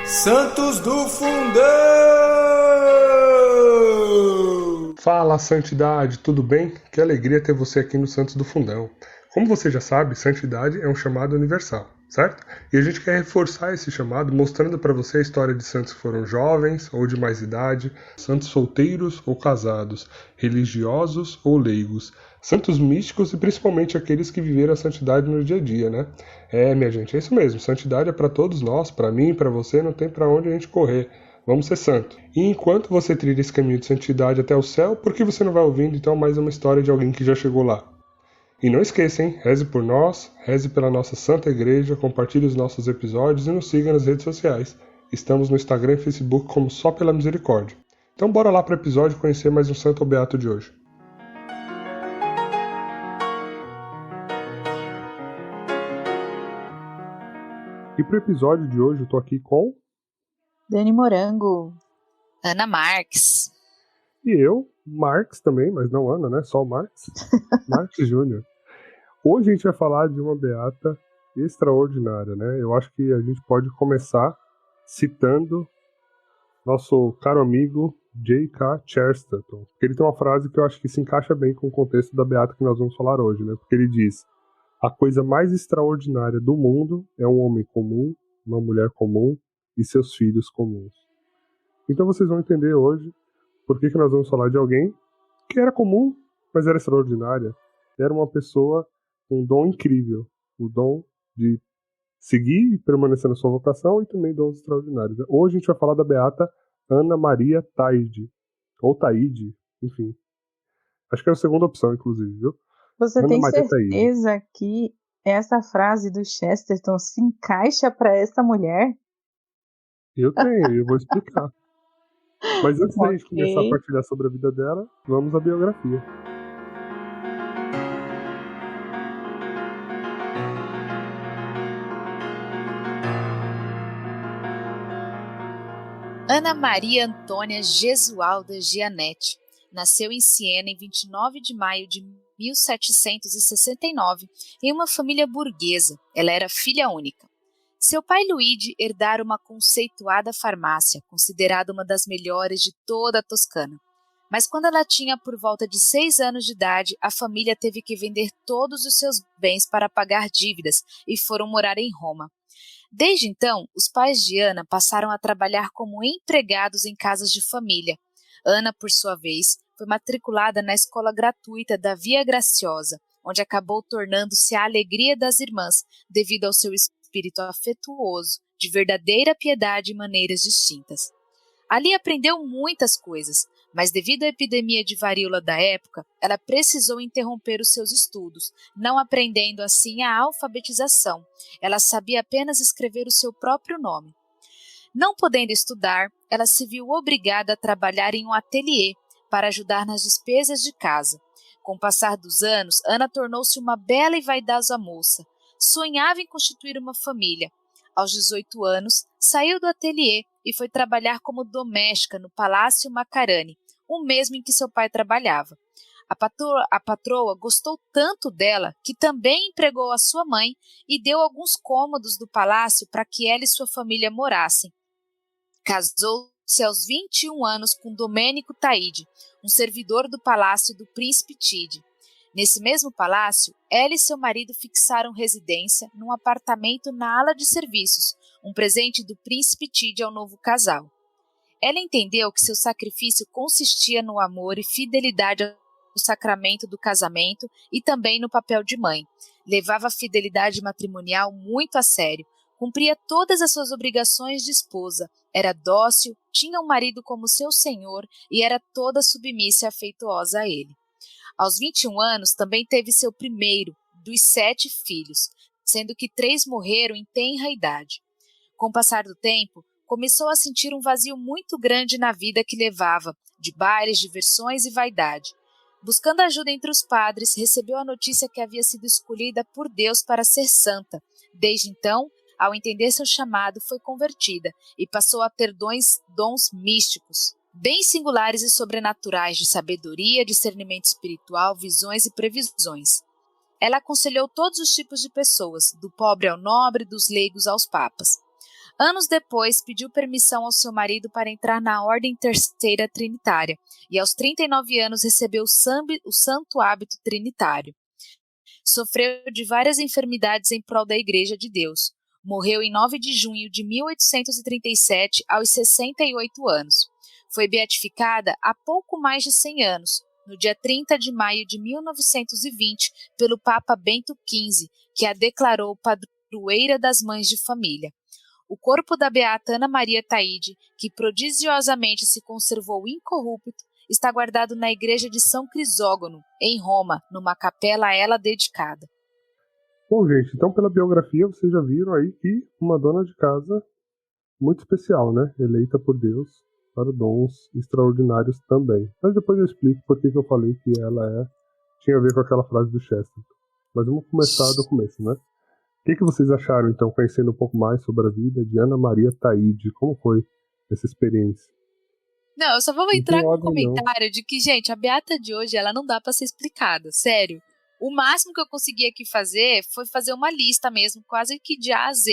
Santos do Fundão! Fala, Santidade, tudo bem? Que alegria ter você aqui no Santos do Fundão. Como você já sabe, santidade é um chamado universal, certo? E a gente quer reforçar esse chamado mostrando para você a história de santos que foram jovens ou de mais idade, santos solteiros ou casados, religiosos ou leigos, santos místicos e principalmente aqueles que viveram a santidade no dia a dia, né? Minha gente, é isso mesmo, santidade é para todos nós, para mim, para você, não tem para onde a gente correr. Vamos ser santo. E enquanto você trilha esse caminho de santidade até o céu, por que você não vai ouvindo então mais uma história de alguém que já chegou lá? E não esqueça, hein? Reze por nós, reze pela nossa Santa Igreja, compartilhe os nossos episódios e nos siga nas redes sociais. Estamos no Instagram e Facebook como Só Pela Misericórdia. Então bora lá para o episódio conhecer mais um santo ou beato de hoje. E para o episódio de hoje eu tô aqui com... Dani Morango. Ana Marques. E eu, Marques também, mas não Ana, né? Só o Marques. Marques Júnior. Hoje a gente vai falar de uma beata extraordinária, né? Eu acho que a gente pode começar citando nosso caro amigo J.K. Chesterton. Ele tem uma frase que eu acho que se encaixa bem com o contexto da beata que nós vamos falar hoje, né? Porque ele diz: a coisa mais extraordinária do mundo é um homem comum, uma mulher comum e seus filhos comuns. Então vocês vão entender hoje por que nós vamos falar de alguém que era comum, mas era extraordinária. Era uma pessoa com um dom incrível, o dom de seguir e permanecer na sua vocação e também dons extraordinários. Hoje a gente vai falar da beata Ana Maria Taide, ou Taide, enfim. Acho que é a segunda opção, inclusive, viu? Você Ana tem Maria certeza Taide. que essa frase do Chesterton se encaixa para essa mulher? Eu tenho, eu vou explicar. Mas antes da gente começar a Ok. partilhar sobre a vida dela, vamos à biografia. Ana Maria Antônia Gesualda Gianetti nasceu em Siena em 29 de maio de 1769, em uma família burguesa. Ela era filha única. Seu pai Luigi herdara uma conceituada farmácia, considerada uma das melhores de toda a Toscana. Mas quando ela tinha por volta de 6 anos de idade, a família teve que vender todos os seus bens para pagar dívidas e foram morar em Roma. Desde então, os pais de Ana passaram a trabalhar como empregados em casas de família. Ana, por sua vez, foi matriculada na escola gratuita da Via Graciosa, onde acabou tornando-se a alegria das irmãs, devido ao seu espírito afetuoso, de verdadeira piedade e maneiras distintas. Ali aprendeu muitas coisas, mas devido à epidemia de varíola da época, ela precisou interromper os seus estudos, não aprendendo assim a alfabetização. Ela sabia apenas escrever o seu próprio nome. Não podendo estudar, ela se viu obrigada a trabalhar em um ateliê para ajudar nas despesas de casa. Com o passar dos anos, Ana tornou-se uma bela e vaidosa moça. Sonhava em constituir uma família. Aos 18 anos, saiu do ateliê e foi trabalhar como doméstica no Palácio Macarani, o mesmo em que seu pai trabalhava. A patroa gostou tanto dela que também empregou a sua mãe e deu alguns cômodos do palácio para que ela e sua família morassem. Casou-se aos 21 anos com Domênico Taide, um servidor do palácio do príncipe Tide. Nesse mesmo palácio, ela e seu marido fixaram residência num apartamento na ala de serviços, um presente do príncipe Tide ao novo casal. Ela entendeu que seu sacrifício consistia no amor e fidelidade ao sacramento do casamento e também no papel de mãe. Levava a fidelidade matrimonial muito a sério, cumpria todas as suas obrigações de esposa, era dócil, tinha um marido como seu senhor e era toda submissa e afetuosa a ele. Aos 21 anos, também teve seu primeiro dos 7 filhos, sendo que 3 morreram em tenra idade. Com o passar do tempo, começou a sentir um vazio muito grande na vida que levava, de bailes, diversões e vaidade. Buscando ajuda entre os padres, recebeu a notícia que havia sido escolhida por Deus para ser santa. Desde então, ao entender seu chamado, foi convertida e passou a ter dons místicos, bem singulares e sobrenaturais de sabedoria, discernimento espiritual, visões e previsões. Ela aconselhou todos os tipos de pessoas, do pobre ao nobre, dos leigos aos papas. Anos depois, pediu permissão ao seu marido para entrar na Ordem Terceira Trinitária e aos 39 anos recebeu o santo hábito trinitário. Sofreu de várias enfermidades em prol da Igreja de Deus. Morreu em 9 de junho de 1837, aos 68 anos. Foi beatificada há pouco mais de 100 anos, no dia 30 de maio de 1920, pelo Papa Bento XV, que a declarou padroeira das mães de família. O corpo da beata Ana Maria Taide, que prodigiosamente se conservou incorrupto, está guardado na igreja de São Crisógono, em Roma, numa capela a ela dedicada. Bom, gente, então pela biografia vocês já viram aí que uma dona de casa muito especial, né? Eleita por Deus para dons extraordinários também. Mas depois eu explico por que eu falei que ela tinha a ver com aquela frase do Chesterton. Mas vamos começar do começo, né? O que vocês acharam, então, conhecendo um pouco mais sobre a vida de Ana Maria Taide? Como foi essa experiência? Não, eu só vou entrar com um comentário de que, gente, a beata de hoje, ela não dá pra ser explicada, sério. O máximo que eu consegui aqui fazer foi fazer uma lista mesmo, quase que de A a Z,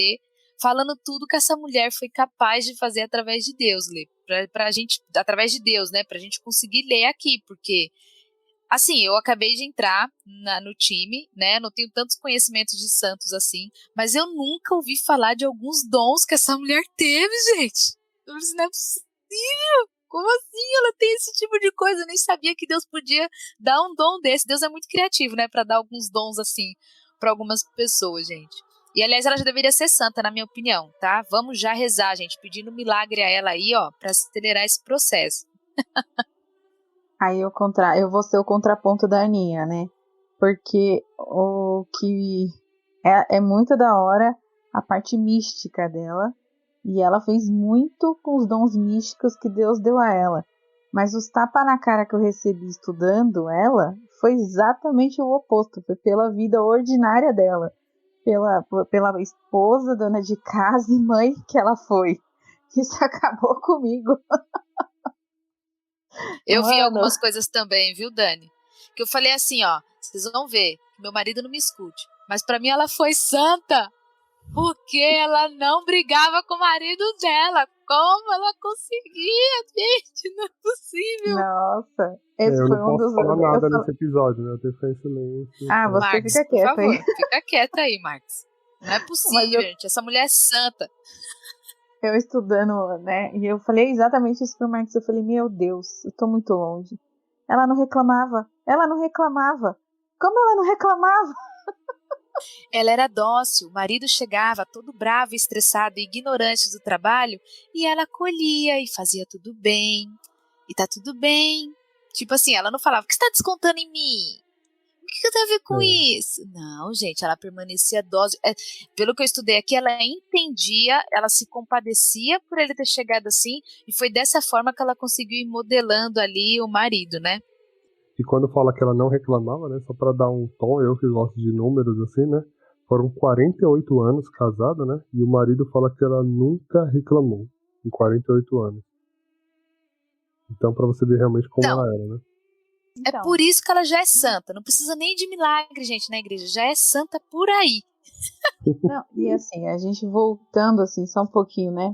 falando tudo que essa mulher foi capaz de fazer através de Deus, Lê. Pra gente, através de Deus, né? Pra gente conseguir ler aqui, porque, assim, eu acabei de entrar no time, né? Não tenho tantos conhecimentos de santos assim, mas eu nunca ouvi falar de alguns dons que essa mulher teve, gente. Isso não é possível. Como assim ela tem esse tipo de coisa? Eu nem sabia que Deus podia dar um dom desse. Deus é muito criativo, né? Pra dar alguns dons assim pra algumas pessoas, gente. E, aliás, ela já deveria ser santa, na minha opinião, tá? Vamos já rezar, gente, pedindo milagre a ela aí, ó, pra acelerar esse processo. Aí eu vou ser o contraponto da Aninha, né? Porque o que é muito da hora a parte mística dela. E ela fez muito com os dons místicos que Deus deu a ela. Mas os tapas na cara que eu recebi estudando ela foi exatamente o oposto. Foi pela vida ordinária dela. Pela esposa, dona de casa e mãe que ela foi. Isso acabou comigo. Eu vi algumas coisas também, viu, Dani? Que eu falei assim, ó, vocês vão ver, que meu marido não me escute. Mas pra mim ela foi santa. Porque ela não brigava com o marido dela. Como ela conseguia, gente? Não é possível. Nossa, esse eu foi não um dos... posso falar nada nesse episódio, né? Eu tenho que ficar em silêncio. Ah, você Marcos, fica quieta, por favor, aí. Fica quieta aí, Marcos. Não é possível, gente. Essa mulher é santa. Eu estudando, né? E eu falei exatamente isso pro Marcos. Eu falei, meu Deus, eu tô muito longe. Ela não reclamava. Como ela não reclamava? Ela era dócil, o marido chegava todo bravo, estressado e ignorante do trabalho, e ela acolhia e fazia tudo bem. E tá tudo bem. Tipo assim, ela não falava, o que você tá descontando em mim? O que tem a ver com isso? Não, gente, ela permanecia dócil. Pelo que eu estudei aqui, ela entendia, ela se compadecia por ele ter chegado assim, e foi dessa forma que ela conseguiu ir modelando ali o marido, né? E quando fala que ela não reclamava, né? Só pra dar um tom, eu que gosto de números assim, né? Foram 48 anos casada, né? E o marido fala que ela nunca reclamou em 48 anos. Então, pra você ver realmente como ela era, né? Então. É por isso que ela já é santa. Não precisa nem de milagre, gente, na igreja. Já é santa por aí. Não, e assim, a gente voltando assim, só um pouquinho, né?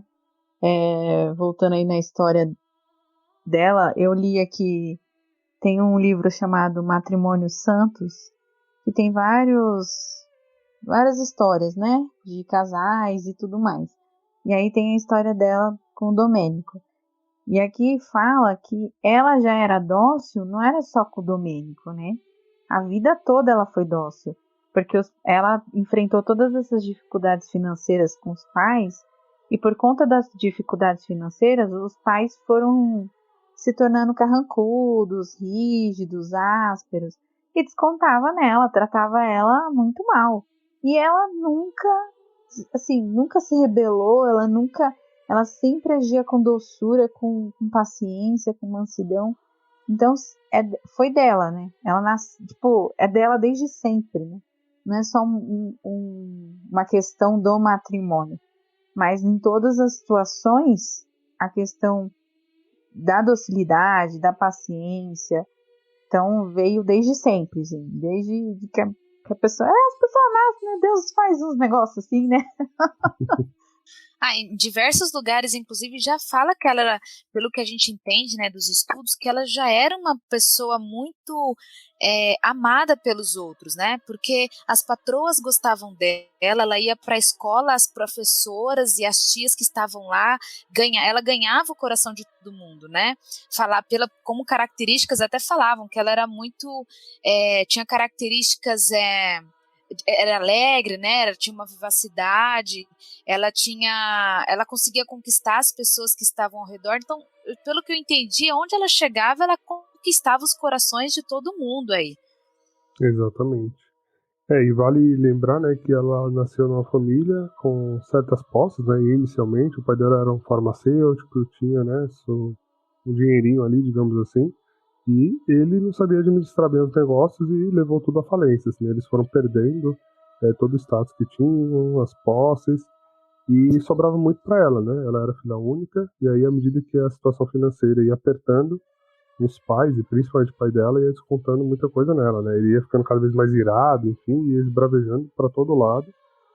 Voltando aí na história dela, eu li aqui, tem um livro chamado Matrimônios Santos, que tem várias histórias, né? De casais e tudo mais. E aí tem a história dela com o Domênico. E aqui fala que ela já era dócil, não era só com o Domênico, né? A vida toda ela foi dócil. Porque ela enfrentou todas essas dificuldades financeiras com os pais. E por conta das dificuldades financeiras, os pais foram se tornando carrancudos, rígidos, ásperos. E descontava nela, tratava ela muito mal. E ela nunca se rebelou, ela sempre agia com doçura, com paciência, com mansidão. Então, foi dela, né? Ela é dela desde sempre, né? Não é só uma questão do matrimônio. Mas em todas as situações, a questão da docilidade, da paciência, então veio desde sempre, assim, desde que a pessoa... as pessoas nascem, né? Deus faz uns negócios assim, né? Em diversos lugares, inclusive, já fala que ela era, pelo que a gente entende, né, dos estudos, que ela já era uma pessoa muito amada pelos outros, né? Porque as patroas gostavam dela, ela ia para a escola, as professoras e as tias que estavam lá, ela ganhava o coração de todo mundo, né? Como características, até falavam que ela era muito, tinha características, era alegre, né? Ela tinha uma vivacidade, ela conseguia conquistar as pessoas que estavam ao redor. Então, pelo que eu entendi, onde ela chegava, ela conquistava os corações de todo mundo aí. Exatamente. E vale lembrar, né, que ela nasceu numa família com certas posses, né, e inicialmente o pai dela era um farmacêutico, tinha, né, um dinheirinho ali, digamos assim, e ele não sabia administrar bem os negócios e levou tudo à falência, assim, eles foram perdendo todo o status que tinham, as posses, e sobrava muito para ela, né, ela era filha única, e aí à medida que a situação financeira ia apertando, os pais, e principalmente o pai dela, ia descontando muita coisa nela, né? Ele ia ficando cada vez mais irado, enfim, ia esbravejando para todo lado,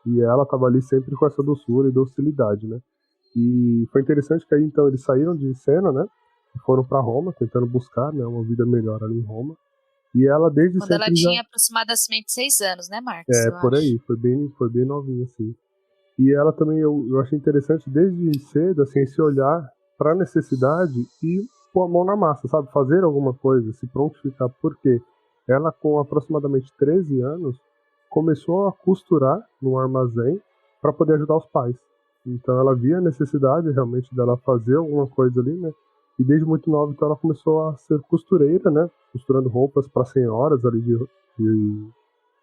e ela tava ali sempre com essa doçura e docilidade, né? E foi interessante que aí, então, eles saíram de cena, né? E foram para Roma, tentando buscar, né, uma vida melhor ali em Roma. E ela, desde Quando ela sempre, tinha aproximadamente 6 anos, né, Marcos? Eu por acho. aí, foi bem novinha, assim. E ela também, eu achei interessante, desde cedo, assim, esse olhar para a necessidade e pôr a mão na massa, sabe? Fazer alguma coisa, se prontificar. Porque ela, com aproximadamente 13 anos, começou a costurar no armazém para poder ajudar os pais. Então ela via a necessidade realmente dela fazer alguma coisa ali, né? E desde muito nova, então ela começou a ser costureira, né? Costurando roupas para senhoras ali de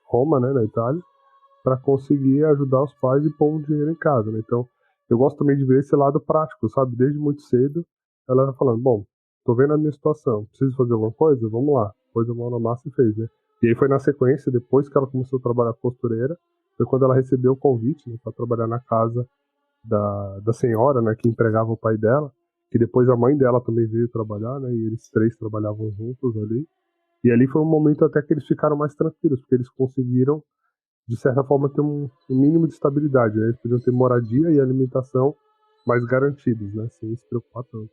Roma, né, na Itália, para conseguir ajudar os pais e pôr um dinheiro em casa, né? Então, eu gosto também de ver esse lado prático, sabe? Desde muito cedo, ela vai falando, bom, tô vendo a minha situação, preciso fazer alguma coisa? Vamos lá. Pôs a mão na massa e fez, né? E aí foi na sequência, depois que ela começou a trabalhar costureira, foi quando ela recebeu o convite, né, para trabalhar na casa da senhora, né, que empregava o pai dela, que depois a mãe dela também veio trabalhar, né, e eles três trabalhavam juntos ali. E ali foi um momento até que eles ficaram mais tranquilos, porque eles conseguiram de certa forma, ter um mínimo de estabilidade, né? Eles podiam ter moradia e alimentação mais garantidos, né? Sem se preocupar tanto.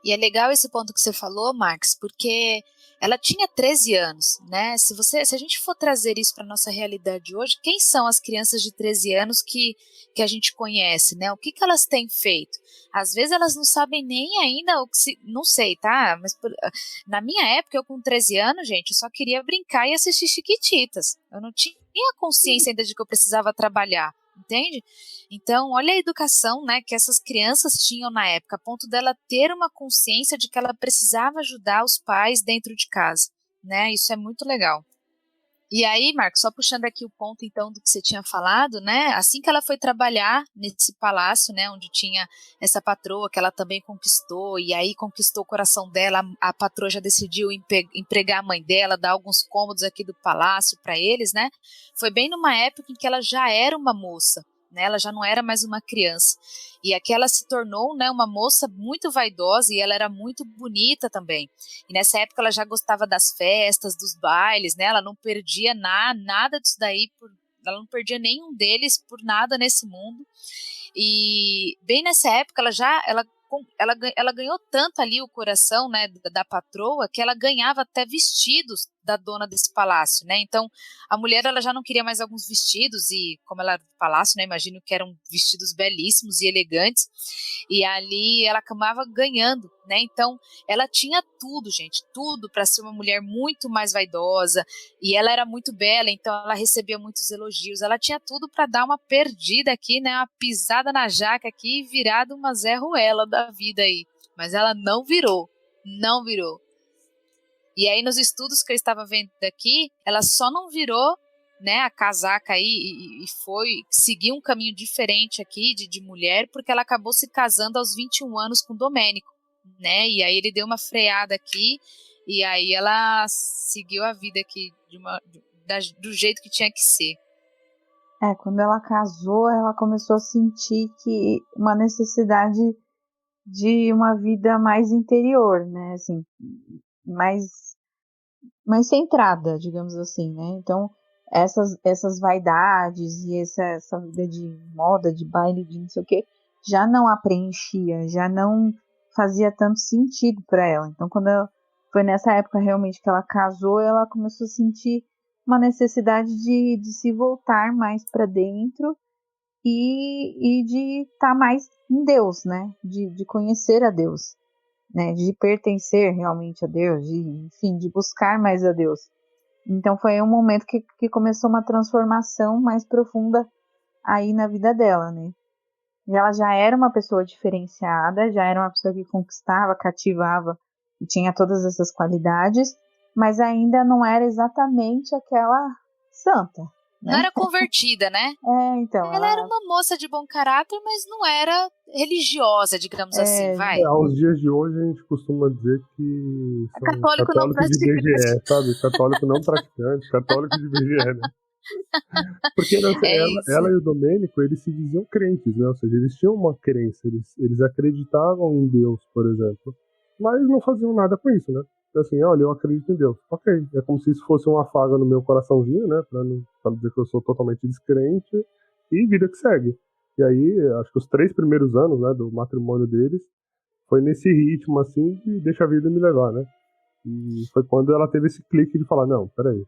E é legal esse ponto que você falou, Marx, porque ela tinha 13 anos, né? Se a gente for trazer isso para nossa realidade hoje, quem são as crianças de 13 anos que a gente conhece, né? O que elas têm feito? Às vezes elas não sabem nem ainda não sei, tá? Mas na minha época, eu com 13 anos, gente, eu só queria brincar e assistir Chiquititas. Eu não tinha consciência ainda de que eu precisava trabalhar. Entende? Então, olha a educação, né, que essas crianças tinham na época, a ponto dela ter uma consciência de que ela precisava ajudar os pais dentro de casa, né? Isso é muito legal. E aí, Marcos, só puxando aqui o ponto, então, do que você tinha falado, né? Assim que ela foi trabalhar nesse palácio, né, onde tinha essa patroa que ela também conquistou, e aí conquistou o coração dela, a patroa já decidiu empregar a mãe dela, dar alguns cômodos aqui do palácio para eles, né? Foi bem numa época em que ela já era uma moça, né? Ela já não era mais uma criança. E aqui ela se tornou, né, uma moça muito vaidosa e ela era muito bonita também. E nessa época ela já gostava das festas, dos bailes, né? Ela não perdia nada disso daí, ela não perdia nenhum deles por nada nesse mundo. E bem nessa época ela ganhou tanto ali o coração, né, da patroa, que ela ganhava até vestidos da dona desse palácio, né? Então a mulher ela já não queria mais alguns vestidos e como ela era do palácio, né, imagino que eram vestidos belíssimos e elegantes. E ali ela acabava ganhando, né? Então ela tinha tudo, gente, tudo para ser uma mulher muito mais vaidosa e ela era muito bela, então ela recebia muitos elogios. Ela tinha tudo para dar uma perdida aqui, né? Uma pisada na jaca aqui e virado uma Zé Ruela da vida aí. Mas ela não virou, não virou. E aí nos estudos que eu estava vendo aqui, ela só não virou, né, a casaca aí e foi seguir um caminho diferente aqui de mulher, porque ela acabou se casando aos 21 anos com Domênico, né? E aí ele deu uma freada aqui e aí ela seguiu a vida aqui do jeito que tinha que ser. Quando ela casou, ela começou a sentir que uma necessidade de uma vida mais interior, né? Assim, mais centrada, digamos assim, né? Então, essas vaidades e essa vida de moda, de baile, de não sei o que, já não a preenchia, já não fazia tanto sentido para ela. Então, foi nessa época realmente que ela casou, ela começou a sentir uma necessidade de se voltar mais para dentro e de estar mais em Deus, né? De conhecer a Deus, né? De pertencer realmente a Deus, enfim, de buscar mais a Deus. Então foi um momento que começou uma transformação mais profunda aí na vida dela, né? Ela já era uma pessoa diferenciada, já era uma pessoa que conquistava, cativava e tinha todas essas qualidades, mas ainda não era exatamente aquela santa, né? Não era convertida, né? Então. Ela era uma moça de bom caráter, mas não era religiosa, digamos assim, vai. Aos dias de hoje a gente costuma dizer que são católico não católicos de BGE, sabe? Católico não praticante, católico de BGE, né? Porque ela e o Domênico, eles se diziam crentes, né? Ou seja, eles tinham uma crença, eles acreditavam em Deus, por exemplo, mas não faziam nada com isso, né? Assim, olha, eu acredito em Deus. Ok, é como se isso fosse uma afaga no meu coraçãozinho, né? Pra não dizer que eu sou totalmente descrente, e vida que segue. E aí, acho que os 3 primeiros anos, né, do matrimônio deles, foi nesse ritmo, assim, de deixa a vida me levar, né? E foi quando ela teve esse clique de falar, não, peraí,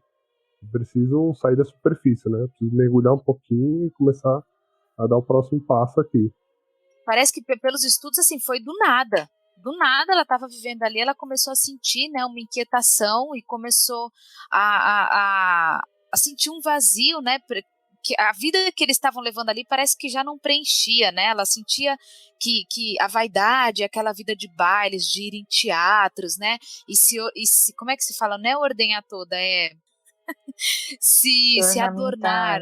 preciso sair da superfície, né? Preciso mergulhar um pouquinho e começar a dar o próximo passo aqui. Parece que pelos estudos, assim, foi do nada. Do nada ela estava vivendo ali, ela começou a sentir, né, uma inquietação e começou a sentir um vazio, né? Que a vida que eles estavam levando ali parece que já não preenchia, né? Ela sentia que a vaidade, aquela vida de bailes, de ir em teatros, né? E se como é que se fala? Não é ordenhar toda, se adornar,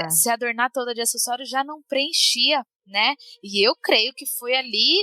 se adornar toda de acessórios já não preenchia, né? E eu creio que foi ali,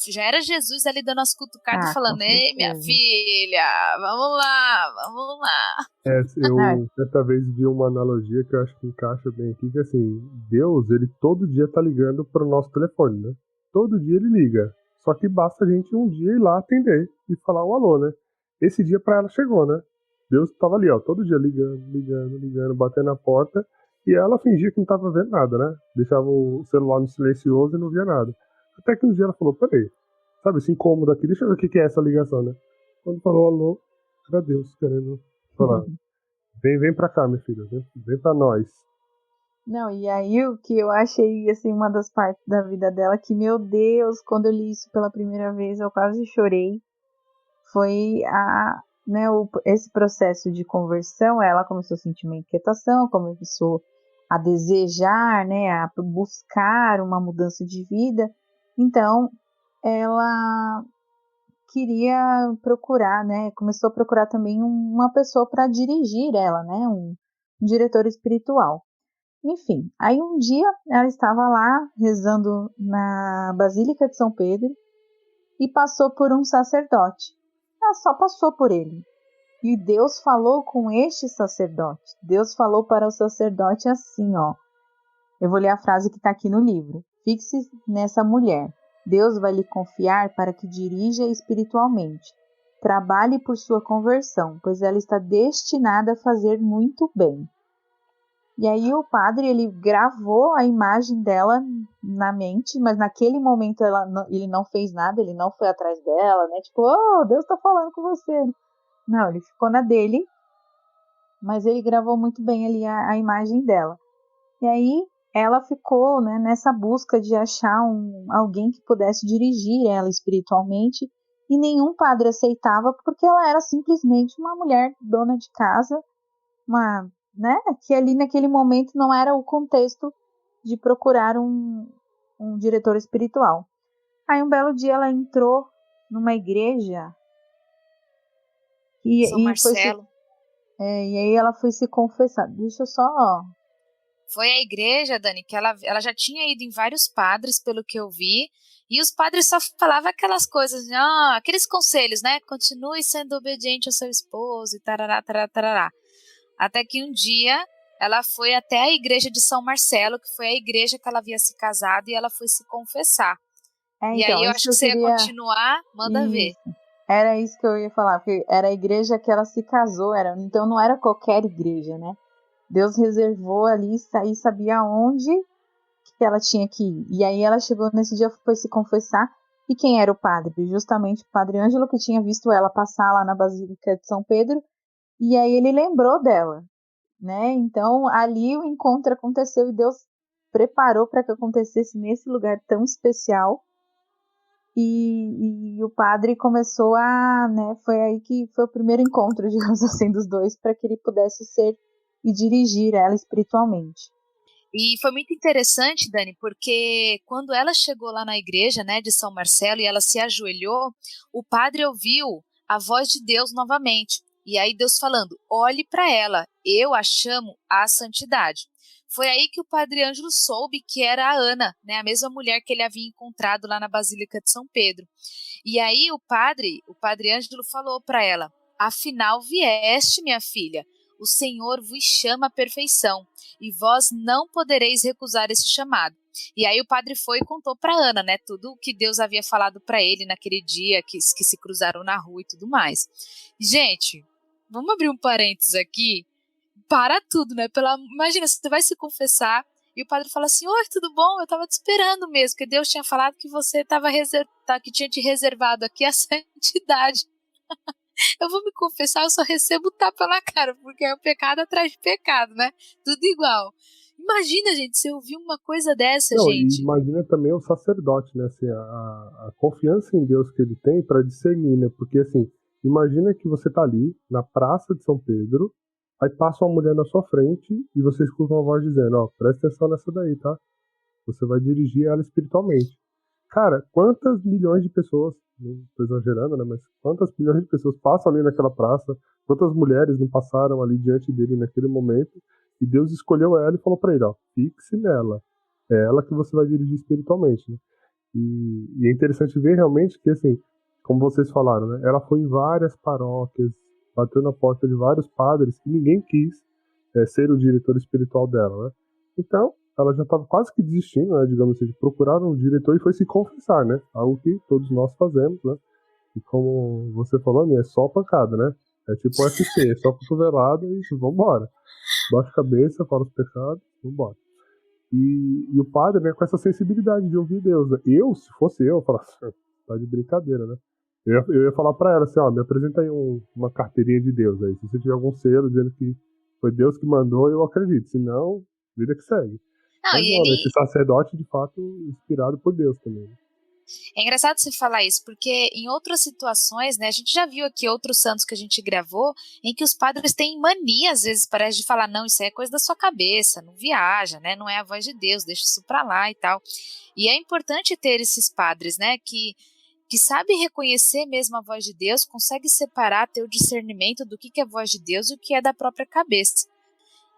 já era Jesus ali dando as cutucadas falando, ei, minha filha, vamos lá. Eu certa vez vi uma analogia que eu acho que encaixa bem aqui, que assim, Deus, ele todo dia tá ligando pro nosso telefone, né? Todo dia ele liga. Só que basta a gente um dia ir lá atender e falar um alô, né? Esse dia pra ela chegou, né? Deus tava ali, ó, todo dia ligando, batendo na porta, e ela fingia que não tava vendo nada, né? Deixava o celular no silencioso e não via nada. Até que um dia ela falou, peraí, sabe esse incômodo aqui, deixa eu ver o que é essa ligação, né? Quando falou alô, era Deus querendo falar, vem pra cá, minha filha, vem pra nós. Não, e aí o que eu achei, assim, uma das partes da vida dela, que, meu Deus, quando eu li isso pela primeira vez, eu quase chorei, foi esse processo de conversão. Ela começou a sentir uma inquietação, começou a desejar, né, a buscar uma mudança de vida. Então, ela queria procurar, né, começou a procurar também uma pessoa para dirigir ela, né, um diretor espiritual. Enfim, aí um dia ela estava lá rezando na Basílica de São Pedro e passou por um sacerdote. Ela só passou por ele. E Deus falou com este sacerdote. Deus falou para o sacerdote assim, ó. Eu vou ler a frase que está aqui no livro. Fixe nessa mulher. Deus vai lhe confiar para que dirija espiritualmente. Trabalhe por sua conversão, pois ela está destinada a fazer muito bem. E aí o padre, ele gravou a imagem dela na mente, mas naquele momento ele não fez nada, ele não foi atrás dela, né? Tipo, oh, Deus tá falando com você. Não, ele ficou na dele, mas ele gravou muito bem ali a imagem dela. E aí ela ficou, né, nessa busca de achar alguém que pudesse dirigir ela espiritualmente, e nenhum padre aceitava, porque ela era simplesmente uma mulher dona de casa, né, que ali naquele momento não era o contexto de procurar um diretor espiritual. Aí um belo dia ela entrou numa igreja São Marcelo. E aí ela foi se confessar. Deixa eu só... Foi a igreja, Dani, que ela já tinha ido em vários padres, pelo que eu vi, e os padres só falavam aquelas coisas, aqueles conselhos, né? Continue sendo obediente ao seu esposo e tarará, tarará, tarará. Até que um dia ela foi até a igreja de São Marcelo, que foi a igreja que ela havia se casado, e ela foi se confessar. E aí eu acho que você ia continuar, manda ver. Era isso que eu ia falar, porque era a igreja que ela se casou, então não era qualquer igreja, né? Deus reservou ali e sabia onde que ela tinha que ir. E aí ela chegou nesse dia, foi se confessar. E quem era o padre? Justamente o Padre Ângelo, que tinha visto ela passar lá na Basílica de São Pedro. E aí ele lembrou dela, né? Então ali o encontro aconteceu e Deus preparou para que acontecesse nesse lugar tão especial. E o padre começou né? Foi aí que foi o primeiro encontro, digamos assim, dos dois, para que ele pudesse ser e dirigir ela espiritualmente. E foi muito interessante, Dani, porque quando ela chegou lá na igreja, né, de São Marcelo, e ela se ajoelhou, o padre ouviu a voz de Deus novamente. E aí Deus falando, olhe para ela, eu a chamo à santidade. Foi aí que o Padre Ângelo soube que era a Ana, né, a mesma mulher que ele havia encontrado lá na Basílica de São Pedro. E aí o Padre Ângelo falou para ela, afinal vieste, minha filha, o Senhor vos chama à perfeição, e vós não podereis recusar esse chamado. E aí o padre foi e contou para Ana, né, tudo o que Deus havia falado para ele naquele dia, que se cruzaram na rua e tudo mais. Gente, vamos abrir um parênteses aqui, para tudo, né? Imagina, você vai se confessar e o padre fala assim, oi, tudo bom? Eu estava te esperando mesmo, porque Deus tinha falado que você que tinha te reservado aqui a santidade. Eu vou me confessar, eu só recebo tapa na cara, porque é um pecado atrás de pecado, né? Tudo igual. Imagina, gente, você ouvir uma coisa dessa, Não, gente. E imagina também o sacerdote, né? Assim, a confiança em Deus que ele tem para discernir, né? Porque, assim, imagina que você tá ali, na Praça de São Pedro, aí passa uma mulher na sua frente e você escuta uma voz dizendo, ó, presta atenção nessa daí, tá? Você vai dirigir ela espiritualmente. Cara, quantas milhões de pessoas, não tô exagerando, né, mas quantas milhões de pessoas passam ali naquela praça, quantas mulheres não passaram ali diante dele naquele momento, e Deus escolheu ela e falou pra ele, ó, fixe nela, é ela que você vai dirigir espiritualmente, né? E é interessante ver realmente que, assim, como vocês falaram, né, ela foi em várias paróquias, bateu na porta de vários padres, e ninguém quis ser o diretor espiritual dela, né? Então, ela já estava quase que desistindo, né, digamos assim, de procurar um diretor e foi se confessar, né? Algo que todos nós fazemos, né? E como você falou, é só pancada, né? É tipo o UFC, é só cotovelada e vambora. Baixa a cabeça, fala os pecados, vambora. E o padre, né, com essa sensibilidade de ouvir Deus, né? Se fosse eu falasse, tá de brincadeira, né? Eu ia falar pra ela assim, ó, me apresenta aí uma carteirinha de Deus aí. Se você tiver algum selo dizendo que foi Deus que mandou, eu acredito. Se não, vida que segue. Não, Mas não, né? Esse sacerdote, de fato, inspirado por Deus também. É engraçado você falar isso, porque em outras situações, né, a gente já viu aqui outros santos que a gente gravou, em que os padres têm mania, às vezes, parece de falar, não, isso aí é coisa da sua cabeça, não viaja, né, não é a voz de Deus, deixa isso pra lá e tal. E é importante ter esses padres, né, que sabe reconhecer mesmo a voz de Deus, consegue separar, ter o discernimento do que é a voz de Deus e o que é da própria cabeça.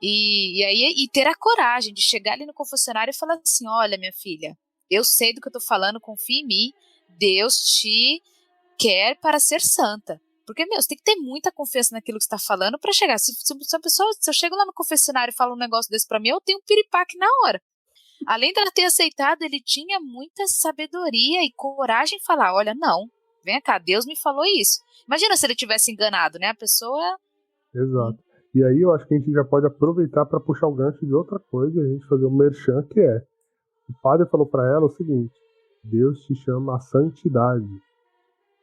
E ter a coragem de chegar ali no confessionário e falar assim, olha, minha filha, eu sei do que eu tô falando, confia em mim, Deus te quer para ser santa. Porque, você tem que ter muita confiança naquilo que você está falando para chegar. Se eu chego lá no confessionário e falo um negócio desse para mim, eu tenho um piripaque na hora. Além dela ter aceitado, ele tinha muita sabedoria e coragem em falar, olha, não, vem cá, Deus me falou isso. Imagina se ele tivesse enganado, né? A pessoa... Exato. E aí eu acho que a gente já pode aproveitar para puxar o gancho de outra coisa e a gente fazer um merchan, que é, o padre falou para ela o seguinte, Deus te chama à santidade.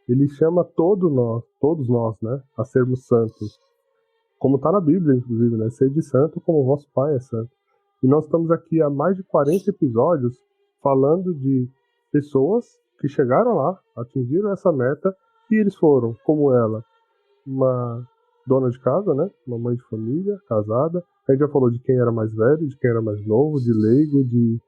Ele chama todos nós, né, a sermos santos. Como está na Bíblia, inclusive, né, ser de santo como o vosso Pai é santo. E nós estamos aqui há mais de 40 episódios falando de pessoas que chegaram lá, atingiram essa meta, e eles foram, como ela, uma dona de casa, né, uma mãe de família, casada. A gente já falou de quem era mais velho, de quem era mais novo, de leigo, de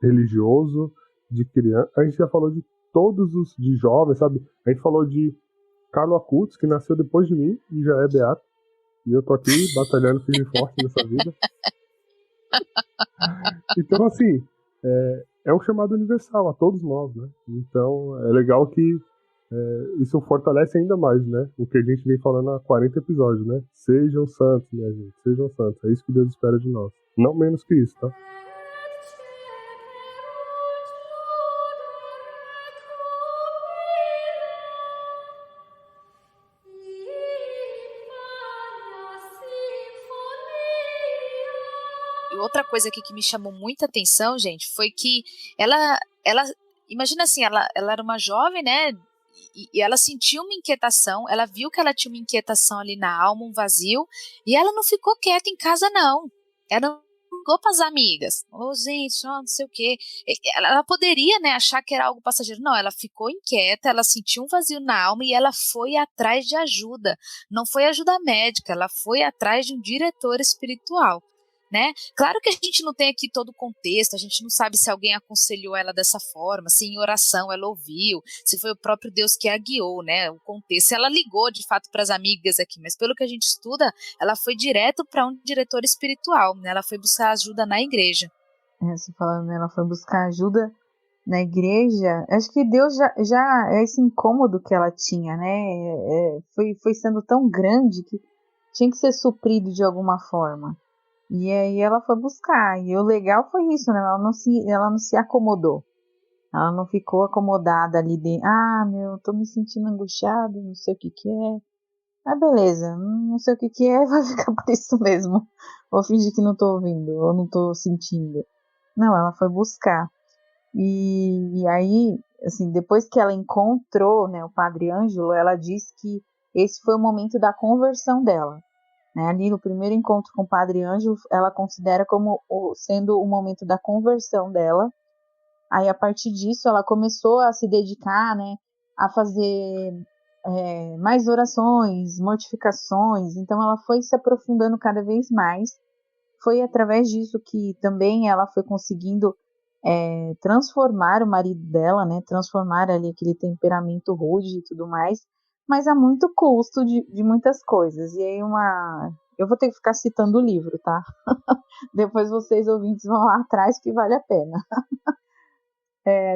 religioso, de criança. A gente já falou de todos os de jovens, sabe? A gente falou de Carlo Acutis, que nasceu depois de mim e já é beato. E eu tô aqui batalhando firme e forte nessa vida. Então, assim, é um chamado universal a todos nós, né? Então, é legal que isso fortalece ainda mais, né? O que a gente vem falando há 40 episódios, né? Sejam santos, minha gente, sejam santos. É isso que Deus espera de nós. Não menos que isso, tá? outra coisa aqui que me chamou muita atenção, gente, foi que ela imagina assim, ela era uma jovem, né? E ela sentiu uma inquietação, ela viu que ela tinha uma inquietação ali na alma, um vazio, e ela não ficou quieta em casa, não. Ela não ligou para as amigas. Gente, não sei o quê. Ela poderia, né, achar que era algo passageiro. Não, ela ficou inquieta, ela sentiu um vazio na alma e ela foi atrás de ajuda. Não foi ajuda médica, ela foi atrás de um diretor espiritual. Né? Claro que a gente não tem aqui todo o contexto, a gente não sabe se alguém aconselhou ela dessa forma, se em oração ela ouviu, se foi o próprio Deus que a guiou, né? O contexto, se ela ligou de fato para as amigas aqui, mas pelo que a gente estuda, ela foi direto para um diretor espiritual, né? Ela foi buscar ajuda na igreja. Você falando, ela foi buscar ajuda na igreja, acho que Deus já esse incômodo que ela tinha, né? Foi sendo tão grande que tinha que ser suprido de alguma forma. E aí ela foi buscar, e o legal foi isso, né? Ela não se acomodou. Ela não ficou acomodada ali dentro. Tô me sentindo angustiada, não sei o que é. Beleza, não sei o que é, vai ficar por isso mesmo. Vou fingir que não tô ouvindo, ou não tô sentindo. Não, ela foi buscar. E aí, assim, depois que ela encontrou, né, o Padre Ângelo, ela disse que esse foi o momento da conversão dela. Ali no primeiro encontro com o Padre Ângelo, ela considera como sendo o momento da conversão dela. Aí, a partir disso, ela começou a se dedicar, né, a fazer mais orações, mortificações. Então, ela foi se aprofundando cada vez mais. Foi através disso que também ela foi conseguindo transformar o marido dela, né, transformar ali aquele temperamento rude e tudo mais, mas a muito custo de muitas coisas. E aí eu vou ter que ficar citando o livro, tá? Depois vocês ouvintes vão lá atrás que vale a pena.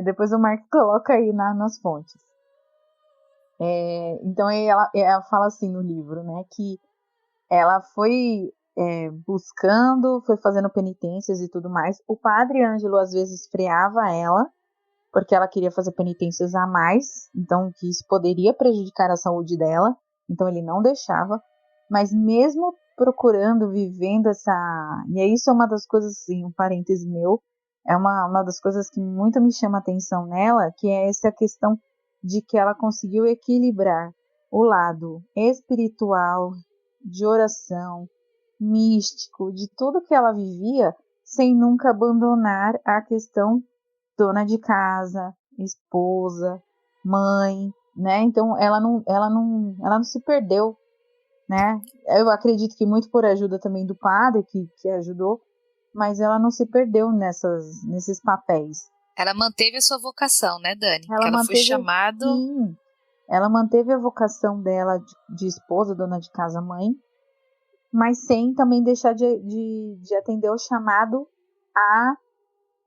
Depois o Mark coloca aí nas fontes. Então ela fala assim no livro, né, que ela foi buscando, foi fazendo penitências e tudo mais. O Padre Ângelo às vezes freava ela, porque ela queria fazer penitências a mais, então que isso poderia prejudicar a saúde dela, então ele não deixava, mas mesmo procurando, vivendo essa... E aí isso é uma das coisas, assim, um parêntese meu, é uma das coisas que muito me chama a atenção nela, que é essa questão de que ela conseguiu equilibrar o lado espiritual, de oração, místico, de tudo que ela vivia, sem nunca abandonar a questão dona de casa, esposa, mãe, né? Então ela não se perdeu, né? Eu acredito que muito por ajuda também do padre que ajudou, mas ela não se perdeu nesses papéis. Ela manteve a sua vocação, né, Dani? Ela foi chamada. Sim, ela manteve a vocação dela de esposa, dona de casa, mãe, mas sem também deixar de atender o chamado a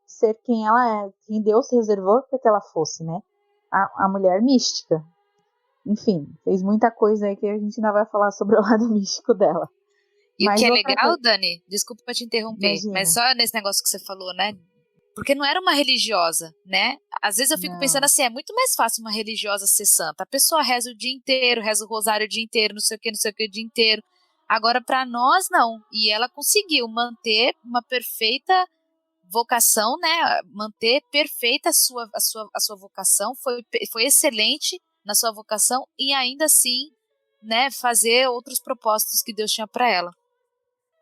ser quem ela é, quem Deus reservou para que ela fosse, né? A mulher mística. Enfim, fez muita coisa aí que a gente ainda vai falar sobre o lado místico dela. E o que é legal, Dani, desculpa te interromper, Imagina. Mas só nesse negócio que você falou, né? Porque não era uma religiosa, né? Às vezes eu fico pensando assim, é muito mais fácil uma religiosa ser santa. A pessoa reza o dia inteiro, reza o rosário o dia inteiro, não sei o que o dia inteiro. Agora, para nós, não. E ela conseguiu manter uma perfeita vocação, né? Manter perfeita a sua vocação, foi excelente na sua vocação e ainda assim, né, fazer outros propósitos que Deus tinha para ela.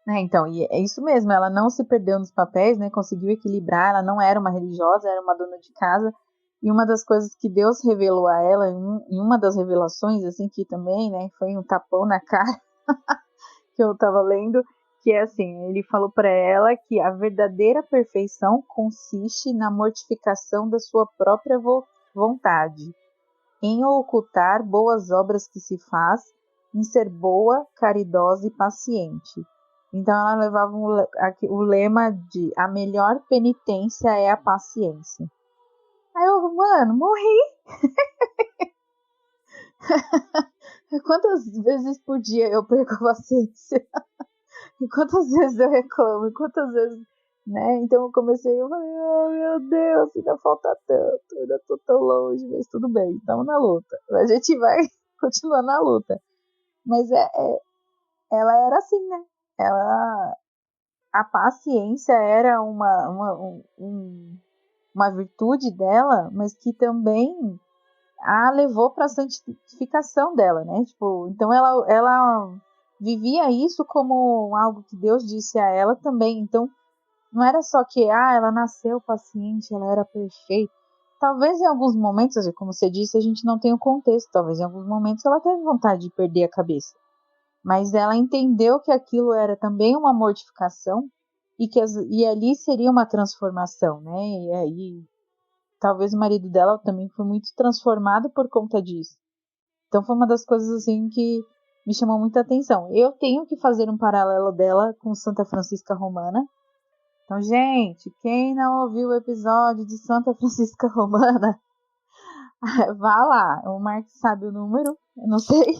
Então, e é isso mesmo, ela não se perdeu nos papéis, né? Conseguiu equilibrar, ela não era uma religiosa, era uma dona de casa. E uma das coisas que Deus revelou a ela, em uma das revelações, assim, que também, né, foi um tapão na cara que eu tava lendo, que é assim, ele falou para ela que a verdadeira perfeição consiste na mortificação da sua própria vontade, em ocultar boas obras que se faz, em ser boa, caridosa e paciente. Então ela levava o lema de a melhor penitência é a paciência. Aí eu, mano, morri! Quantas vezes por dia eu perco a paciência? E quantas vezes eu reclamo? E quantas vezes, né? Então eu comecei, eu falei, oh meu Deus, ainda falta tanto, ainda tô tão longe, mas tudo bem, estamos na luta. A gente vai continuar na luta. Mas ela era assim, né? Ela a paciência era uma virtude dela, mas que também a levou para a santificação dela, né? Tipo, então ela vivia isso como algo que Deus disse a ela também. Então, não era só que ela nasceu paciente, ela era perfeita. Talvez em alguns momentos, como você disse, a gente não tem o contexto. Talvez em alguns momentos ela teve vontade de perder a cabeça. Mas ela entendeu que aquilo era também uma mortificação e ali seria uma transformação, né? E aí, talvez o marido dela também foi muito transformado por conta disso. Então foi uma das coisas assim que me chamou muita atenção. Eu tenho que fazer um paralelo dela com Santa Francisca Romana. Então, gente, quem não ouviu o episódio de Santa Francisca Romana, vá lá. O Marcos sabe o número, eu não sei.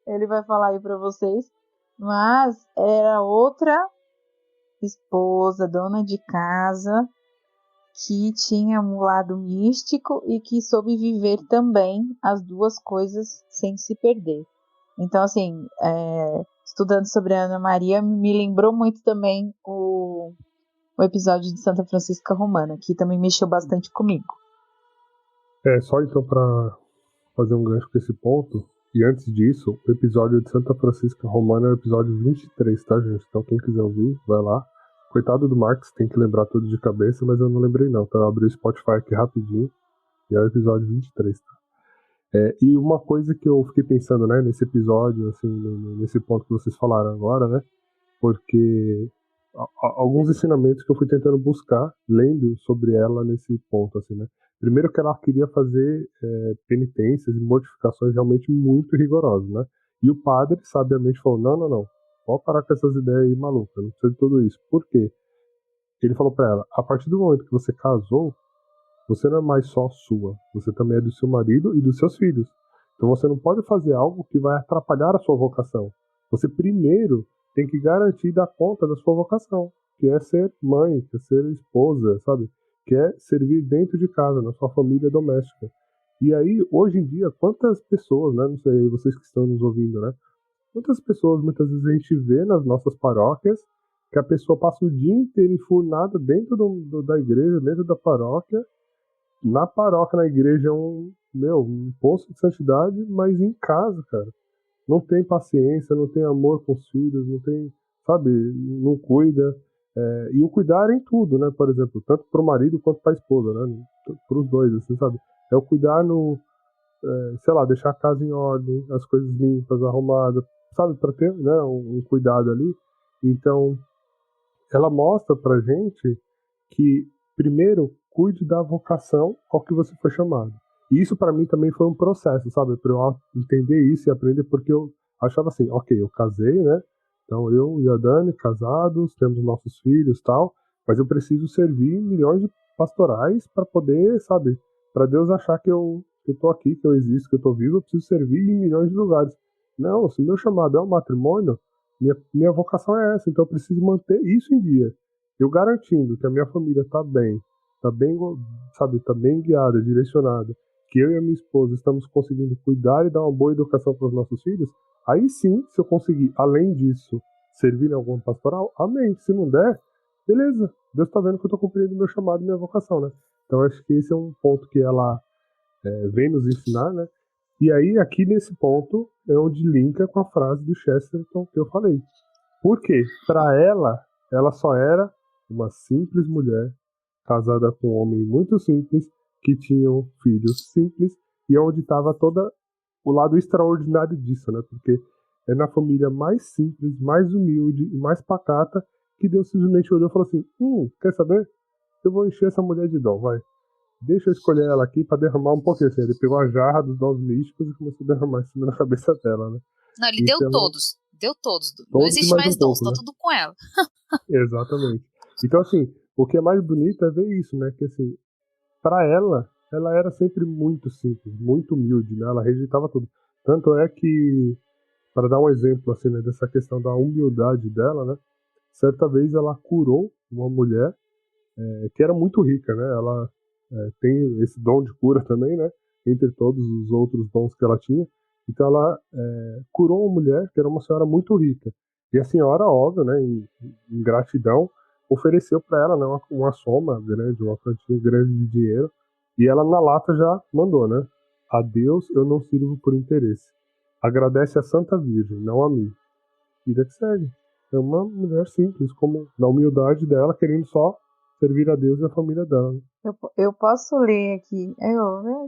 Ele vai falar aí pra vocês. Mas era outra esposa, dona de casa, que tinha um lado místico e que soube viver também as duas coisas sem se perder. Então, assim, estudando sobre a Ana Maria, me lembrou muito também o episódio de Santa Francisca Romana, que também mexeu bastante comigo. Só então para fazer um gancho com esse ponto, e antes disso, o episódio de Santa Francisca Romana é o episódio 23, tá, gente? Então quem quiser ouvir, vai lá. Coitado do Marcos, tem que lembrar tudo de cabeça, mas eu não lembrei não, então eu abri o Spotify aqui rapidinho, e é o episódio 23, tá? E uma coisa que eu fiquei pensando, né, nesse episódio, assim, nesse ponto que vocês falaram agora, né, porque alguns ensinamentos que eu fui tentando buscar, lendo sobre ela nesse ponto, assim, né. Primeiro que ela queria fazer penitências e mortificações realmente muito rigorosas, né, e o padre, sabiamente, falou, não, pode parar com essas ideias aí malucas, não precisa de tudo isso. Por quê? Ele falou pra ela, a partir do momento que você casou, você não é mais só sua, você também é do seu marido e dos seus filhos. Então você não pode fazer algo que vai atrapalhar a sua vocação. Você primeiro tem que garantir dar conta da sua vocação, que é ser mãe, que é ser esposa, sabe? Que é servir dentro de casa, na sua família doméstica. E aí, hoje em dia, quantas pessoas, né? Não sei, vocês que estão nos ouvindo, né? Quantas pessoas, muitas vezes, a gente vê nas nossas paróquias que a pessoa passa o dia inteiro enfurnada dentro da igreja, dentro da paróquia. Na paróquia, na igreja, é um poço de santidade, mas em casa, cara, não tem paciência, não tem amor com os filhos, não tem, sabe, não cuida. E o cuidar em tudo, né, por exemplo, tanto pro marido quanto pra esposa, né, pros dois, assim, sabe. É o cuidar sei lá, deixar a casa em ordem, as coisas limpas, arrumadas, sabe, pra ter, né, um cuidado ali. Então, ela mostra pra gente que, primeiro, cuide da vocação ao que você foi chamado. E isso para mim também foi um processo, sabe? Para eu entender isso e aprender, porque eu achava assim, ok, eu casei, né? Então eu e a Dani, casados, temos nossos filhos e tal, mas eu preciso servir milhões de pastorais para poder, sabe? Para Deus achar que eu tô aqui, que eu existo, que eu tô vivo, eu preciso servir em milhões de lugares. Não, se meu chamado é o matrimônio, minha vocação é essa, então eu preciso manter isso em dia. Eu garantindo que a minha família tá bem, sabe, tá bem guiada, direcionada, que eu e a minha esposa estamos conseguindo cuidar e dar uma boa educação para os nossos filhos, aí sim, se eu conseguir, além disso, servir em alguma pastoral, amém. Se não der, beleza. Deus tá vendo que eu tô cumprindo meu chamado e minha vocação, né? Então acho que esse é um ponto que ela vem nos ensinar, né? E aí, aqui nesse ponto, é onde linka com a frase do Chesterton que eu falei. Por quê? Para ela só era uma simples mulher, casada com um homem muito simples, que tinham filhos simples, e onde estava todo o lado extraordinário disso, né? Porque é na família mais simples, mais humilde e mais pacata que Deus simplesmente olhou e falou assim, quer saber? Eu vou encher essa mulher de dom, vai. Deixa eu escolher ela aqui pra derramar um pouquinho. Assim, ele pegou a jarra dos dons místicos e começou a derramar em cima da cabeça dela, né? Não, ele deu todos. Deu todos. Não Todos existe mais um dons, pouco, tá né? tudo com ela. Exatamente. Então, assim, o que é mais bonito é ver isso, né? Que, assim, pra ela era sempre muito simples, muito humilde, né? Ela rejeitava tudo. Tanto é que, para dar um exemplo, assim, né, dessa questão da humildade dela, né? Certa vez ela curou uma mulher que era muito rica, né? Ela tem esse dom de cura também, né? Entre todos os outros dons que ela tinha. Então ela curou uma mulher que era uma senhora muito rica. E a senhora, óbvio, né, em gratidão, ofereceu para ela, né, uma soma grande, uma quantia grande de dinheiro, e ela na lata já mandou, né? A Deus eu não sirvo por interesse. Agradece a Santa Virgem, não a mim. Vida que segue. É uma mulher simples, como na humildade dela, querendo só servir a Deus e a família dela. Né? Eu posso ler aqui.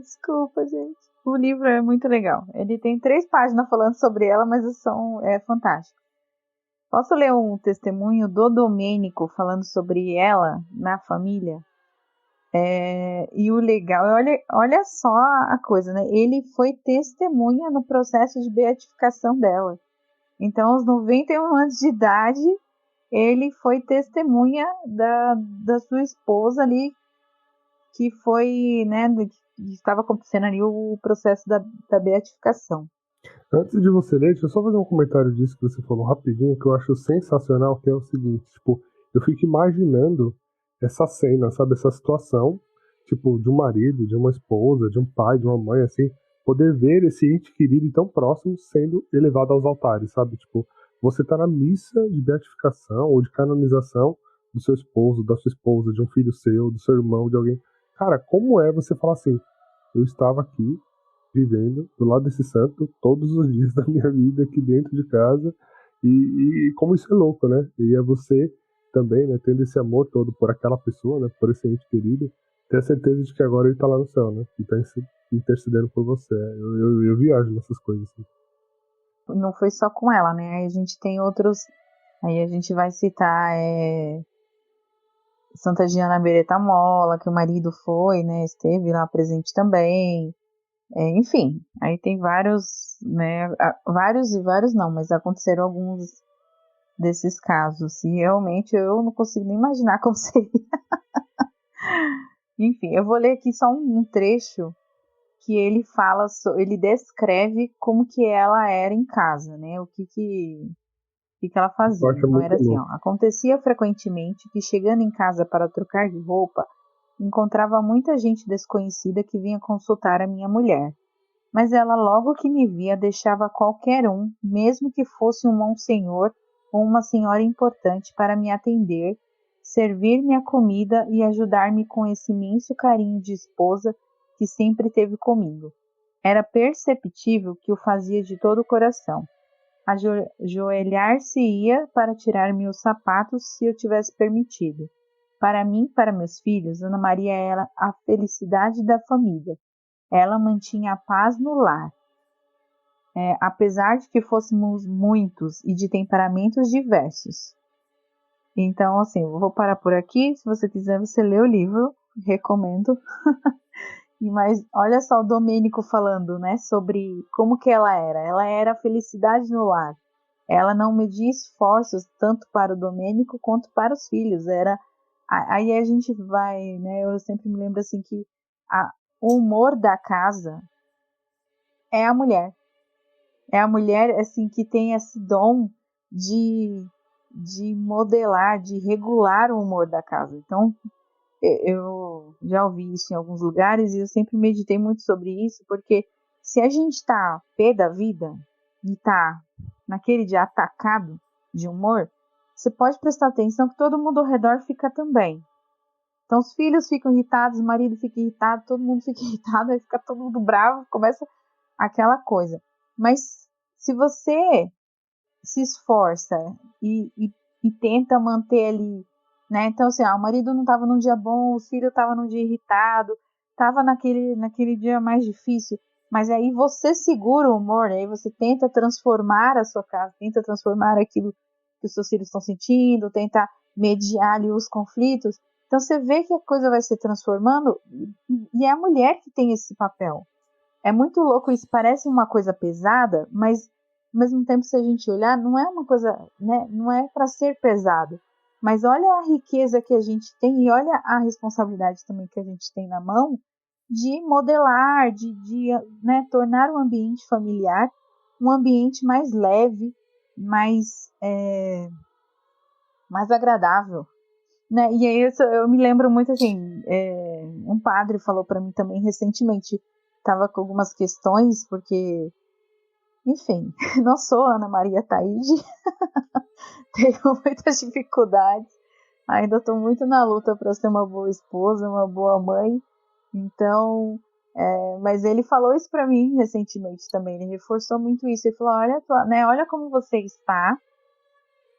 Desculpa, gente. O livro é muito legal. Ele tem 3 páginas falando sobre ela, mas é fantástico. Posso ler um testemunho do Domênico falando sobre ela na família? E o legal, olha só a coisa, né? Ele foi testemunha no processo de beatificação dela. Então, aos 91 anos de idade, ele foi testemunha da sua esposa ali, que foi, né, que estava acontecendo ali o processo da beatificação. Antes de você ler, deixa eu só fazer um comentário disso que você falou rapidinho, que eu acho sensacional, que é o seguinte, tipo, eu fico imaginando essa cena, sabe, essa situação, tipo, de um marido, de uma esposa, de um pai, de uma mãe, assim, poder ver esse ente querido e tão próximo sendo elevado aos altares, sabe, tipo, você tá na missa de beatificação ou de canonização do seu esposo, da sua esposa, de um filho seu, do seu irmão, de alguém. Cara, como é você falar assim, eu estava aqui, vivendo do lado desse santo todos os dias da minha vida aqui dentro de casa e como isso é louco, né? E é você também, né, tendo esse amor todo por aquela pessoa, né, por esse ente querido, ter a certeza de que agora ele tá lá no céu, né? E tá intercedendo por você. Eu viajo nessas coisas. Assim. Não foi só com ela, né? Aí a gente tem outros. Aí a gente vai citar Santa Giana Beretta Molla, que o marido foi, né? Esteve lá presente também. Enfim, aí tem vários, né? Vários e vários não, mas aconteceram alguns desses casos. E realmente eu não consigo nem imaginar como seria. Enfim, eu vou ler aqui só um trecho que ele fala, ele descreve como que ela era em casa, né? O que ela fazia. Então era assim, ó, acontecia frequentemente que chegando em casa para trocar de roupa, encontrava muita gente desconhecida que vinha consultar a minha mulher. Mas ela logo que me via deixava qualquer um, mesmo que fosse um monsenhor ou uma senhora importante, para me atender, servir-me a comida e ajudar-me com esse imenso carinho de esposa que sempre teve comigo. Era perceptível que o fazia de todo o coração. Ajoelhar-se-ia para tirar-me os sapatos se eu tivesse permitido. Para mim, para meus filhos, Ana Maria era a felicidade da família. Ela mantinha a paz no lar. Apesar de que fôssemos muitos e de temperamentos diversos. Então, assim, eu vou parar por aqui. Se você quiser, você lê o livro. Recomendo. Mas olha só o Domênico falando, né, sobre como que ela era. Ela era a felicidade no lar. Ela não media esforços tanto para o Domênico quanto para os filhos. Aí a gente vai, né, eu sempre me lembro assim que o humor da casa é a mulher. É a mulher, assim, que tem esse dom de modelar, de regular o humor da casa. Então, eu já ouvi isso em alguns lugares e eu sempre meditei muito sobre isso, porque se a gente tá pé da vida e tá naquele dia atacado de humor, você pode prestar atenção que todo mundo ao redor fica também. Então os filhos ficam irritados, o marido fica irritado, todo mundo fica irritado, aí fica todo mundo bravo, começa aquela coisa. Mas se você se esforça e tenta manter ali, né? Então, assim, o marido não estava num dia bom, o filho estava num dia irritado, estava naquele dia mais difícil, mas aí você segura o humor, aí você tenta transformar a sua casa, tenta transformar aquilo que os seus filhos estão sentindo, tenta mediar ali os conflitos. Então, você vê que a coisa vai se transformando e é a mulher que tem esse papel. É muito louco isso, parece uma coisa pesada, mas ao mesmo tempo, se a gente olhar, não é uma coisa, né, não é para ser pesado. Mas olha a riqueza que a gente tem e olha a responsabilidade também que a gente tem na mão de modelar, né, tornar o ambiente familiar um ambiente mais leve, mais agradável. Né? E aí eu me lembro muito assim, um padre falou para mim também recentemente, estava com algumas questões, porque Enfim, não sou Ana Maria Taide, tenho muitas dificuldades, ainda estou muito na luta para ser uma boa esposa, uma boa mãe. Então, mas ele falou isso para mim recentemente também, ele reforçou muito isso. Ele falou, olha como você está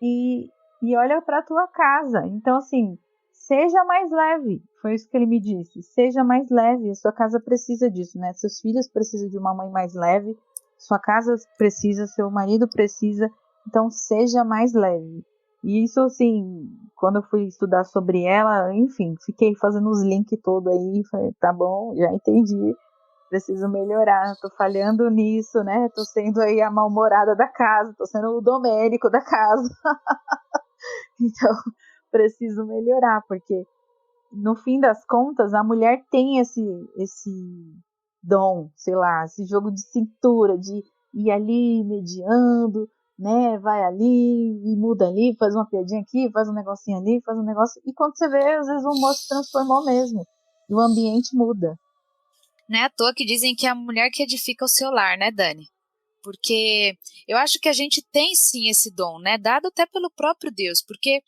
e olha para a tua casa. Então, assim, seja mais leve, foi isso que ele me disse, seja mais leve, a sua casa precisa disso, né? Seus filhos precisam de uma mãe mais leve, sua casa precisa, seu marido precisa, então seja mais leve. E isso, assim, quando eu fui estudar sobre ela, enfim, fiquei fazendo os links todos aí, falei, tá bom, já entendi, preciso melhorar, tô falhando nisso, né? Tô sendo aí a mal-humorada da casa, tô sendo o Domênico da casa. Então, preciso melhorar, porque no fim das contas, a mulher tem esse dom, sei lá, esse jogo de cintura, de ir ali mediando, né, vai ali e muda ali, faz uma piadinha aqui, faz um negocinho ali, faz um negócio, e quando você vê, às vezes o humor se transformou mesmo, e o ambiente muda. Não é à toa que dizem que é a mulher que edifica o seu lar, né, Dani? Porque eu acho que a gente tem sim esse dom, né, dado até pelo próprio Deus, porque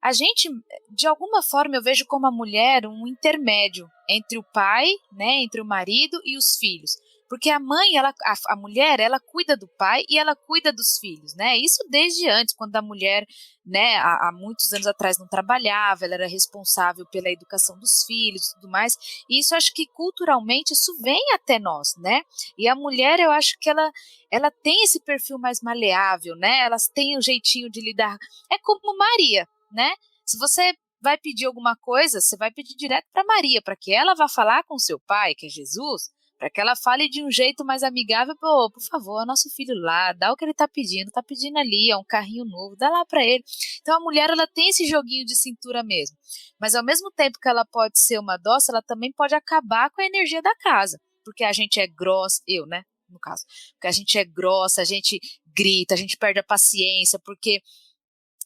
a gente, de alguma forma, eu vejo como a mulher um intermédio entre o pai, né, entre o marido e os filhos. Porque a mãe, a mulher, ela cuida do pai e ela cuida dos filhos, né? Isso desde antes, quando a mulher, né, há muitos anos atrás não trabalhava, ela era responsável pela educação dos filhos e tudo mais. E isso, acho que culturalmente, isso vem até nós, né? E a mulher, eu acho que ela tem esse perfil mais maleável, né? Elas têm um jeitinho de lidar. É como Maria, né? Se você vai pedir alguma coisa, você vai pedir direto para Maria, para que ela vá falar com seu pai, que é Jesus, para que ela fale de um jeito mais amigável. Pô, por favor, nosso filho lá, dá o que ele tá pedindo ali, é um carrinho novo, dá lá para ele. Então a mulher, ela tem esse joguinho de cintura mesmo, mas ao mesmo tempo que ela pode ser uma dócil, ela também pode acabar com a energia da casa, porque a gente é grossa, né, no caso, porque a gente é grossa, a gente grita, a gente perde a paciência, porque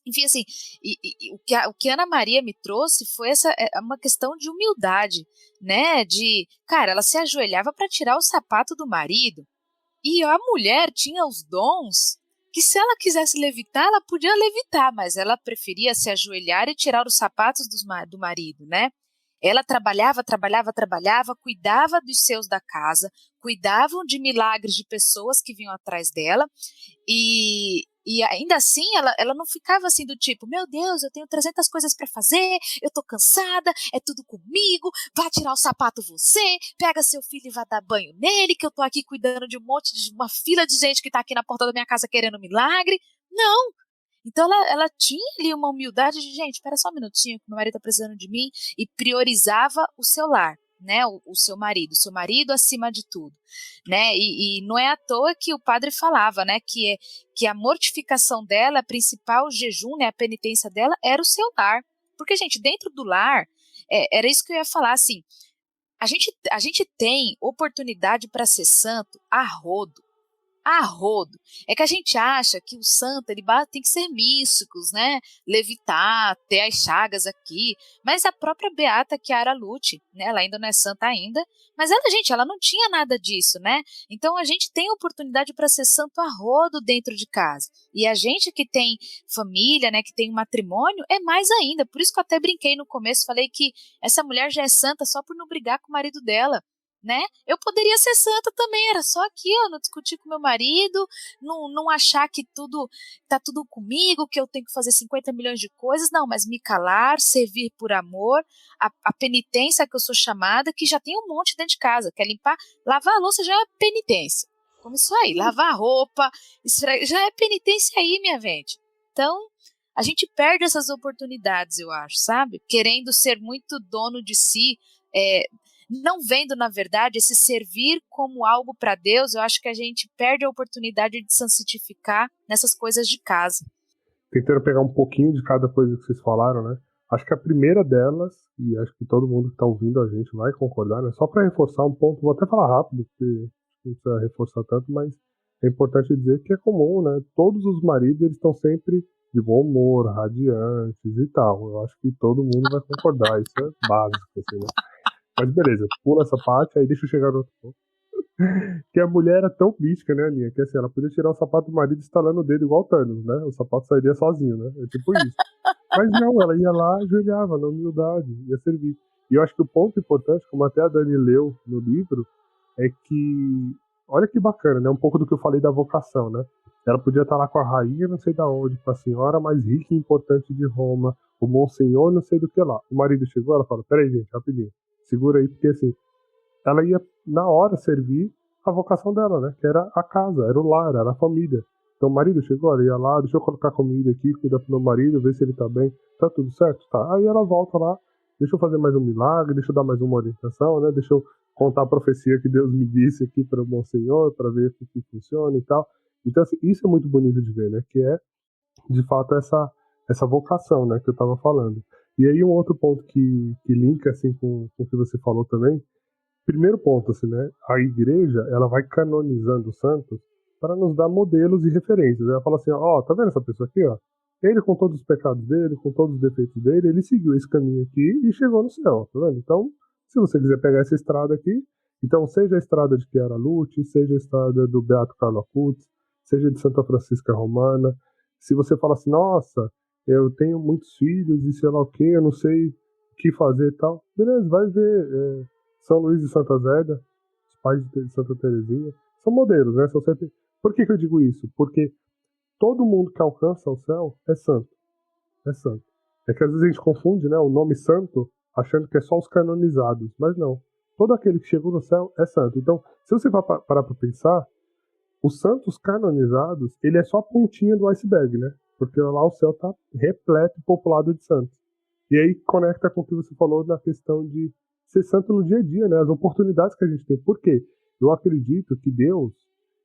enfim, assim, o que a Ana Maria me trouxe foi uma questão de humildade, né? Cara, ela se ajoelhava para tirar o sapato do marido, e a mulher tinha os dons que, se ela quisesse levitar, ela podia levitar, mas ela preferia se ajoelhar e tirar os sapatos do marido, né? Ela trabalhava, cuidava dos seus da casa, cuidavam de milagres de pessoas que vinham atrás dela, e ainda assim, ela não ficava assim do tipo, meu Deus, eu tenho 300 coisas para fazer, eu tô cansada, é tudo comigo, vá tirar o sapato você, pega seu filho e vá dar banho nele, que eu tô aqui cuidando de uma fila de gente que tá aqui na porta da minha casa querendo milagre. Não! Então ela tinha ali uma humildade de, gente, espera só um minutinho que meu marido tá precisando de mim, e priorizava o seu lar, né, o seu marido acima de tudo, né, e não é à toa que o padre falava, né, que a mortificação dela, a principal jejum, né, a penitência dela era o seu lar, porque, gente, dentro do lar, era isso que eu ia falar, assim, a gente tem oportunidade para ser santo a rodo. É que a gente acha que o santo tem que ser místicos, né? Levitar, ter as chagas aqui. Mas a própria Beata Chiara Lúcia, né? Ela ainda não é santa ainda, mas ela não tinha nada disso, né? Então a gente tem oportunidade para ser santo a rodo dentro de casa. E a gente que tem família, né? Que tem um matrimônio, é mais ainda. Por isso que eu até brinquei no começo, falei que essa mulher já é santa só por não brigar com o marido dela. Né? Eu poderia ser santa também, era só aqui, ó, não discutir com meu marido, não achar que tá tudo comigo, que eu tenho que fazer 50 milhões de coisas, não, mas me calar, servir por amor, a penitência que eu sou chamada, que já tem um monte dentro de casa, quer limpar, lavar a louça já é penitência, como isso aí, lavar a roupa, já é penitência aí, minha gente. Então, a gente perde essas oportunidades, eu acho, sabe? Querendo ser muito dono de si, não vendo, na verdade, esse servir como algo para Deus. Eu acho que a gente perde a oportunidade de se santificar nessas coisas de casa. Tentando pegar um pouquinho de cada coisa que vocês falaram, né? Acho que a primeira delas, e acho que todo mundo que está ouvindo a gente vai concordar, né? Só para reforçar um ponto, vou até falar rápido, porque não precisa reforçar tanto, mas é importante dizer que é comum, né? Todos os maridos, eles estão sempre de bom humor, radiantes e tal. Eu acho que todo mundo vai concordar, isso é básico, assim, né? Mas beleza, pula essa parte, aí deixa eu chegar no outro ponto. Que a mulher era tão mística, né, Aninha? Que assim, ela podia tirar o sapato do marido estalando o dedo igual o Thanos, né? O sapato sairia sozinho, né? É tipo isso. Mas não, ela ia lá, ajoelhava na humildade, ia servir. E eu acho que o ponto importante, como até a Dani leu no livro, é que, olha que bacana, né? Um pouco do que eu falei da vocação, né? Ela podia estar lá com a rainha, não sei da onde, com a senhora mais rica e importante de Roma, o monsenhor, não sei do que lá. O marido chegou, ela falou, peraí, gente, rapidinho, segura aí, porque assim, ela ia na hora servir a vocação dela, né? Que era a casa, era o lar, era a família. Então o marido chegou, ela ia lá, deixa eu colocar comida aqui, cuidar pro meu marido, ver se ele tá bem. Tá tudo certo? Tá. Aí ela volta lá, deixa eu fazer mais um milagre, deixa eu dar mais uma orientação, né? Deixa eu contar a profecia que Deus me disse aqui para o Monsenhor, para ver o que funciona e tal. Então, assim, isso é muito bonito de ver, né? Que é, de fato, essa vocação, né? Que eu tava falando. E aí um outro ponto que linka, assim, com o que você falou também. Primeiro ponto, assim, né? A igreja, ela vai canonizando os santos para nos dar modelos e referências. Ela fala assim, ó, tá vendo essa pessoa aqui, ó? Ele, com todos os pecados dele, com todos os defeitos dele, ele seguiu esse caminho aqui e chegou no céu, tá vendo? Então, se você quiser pegar essa estrada aqui, então seja a estrada de Chiara Lute, seja a estrada do Beato Carlo Acutis, seja de Santa Francisca Romana. Se você fala assim, nossa, eu tenho muitos filhos e sei lá o que, eu não sei o que fazer e tal, beleza, vai ver São Luís e Santa Zélia, os pais de Santa Teresinha, são modelos, né? São sempre... Por que eu digo isso? Porque todo mundo que alcança o céu é santo. É santo. É que às vezes a gente confunde, né, o nome santo achando que é só os canonizados, mas não. Todo aquele que chegou no céu é santo. Então, se você parar para pensar, os santos canonizados, ele é só a pontinha do iceberg, né? Porque lá o céu está repleto e populado de santos. E aí conecta com o que você falou na questão de ser santo no dia a dia, né? As oportunidades que a gente tem. Por quê? Eu acredito que Deus,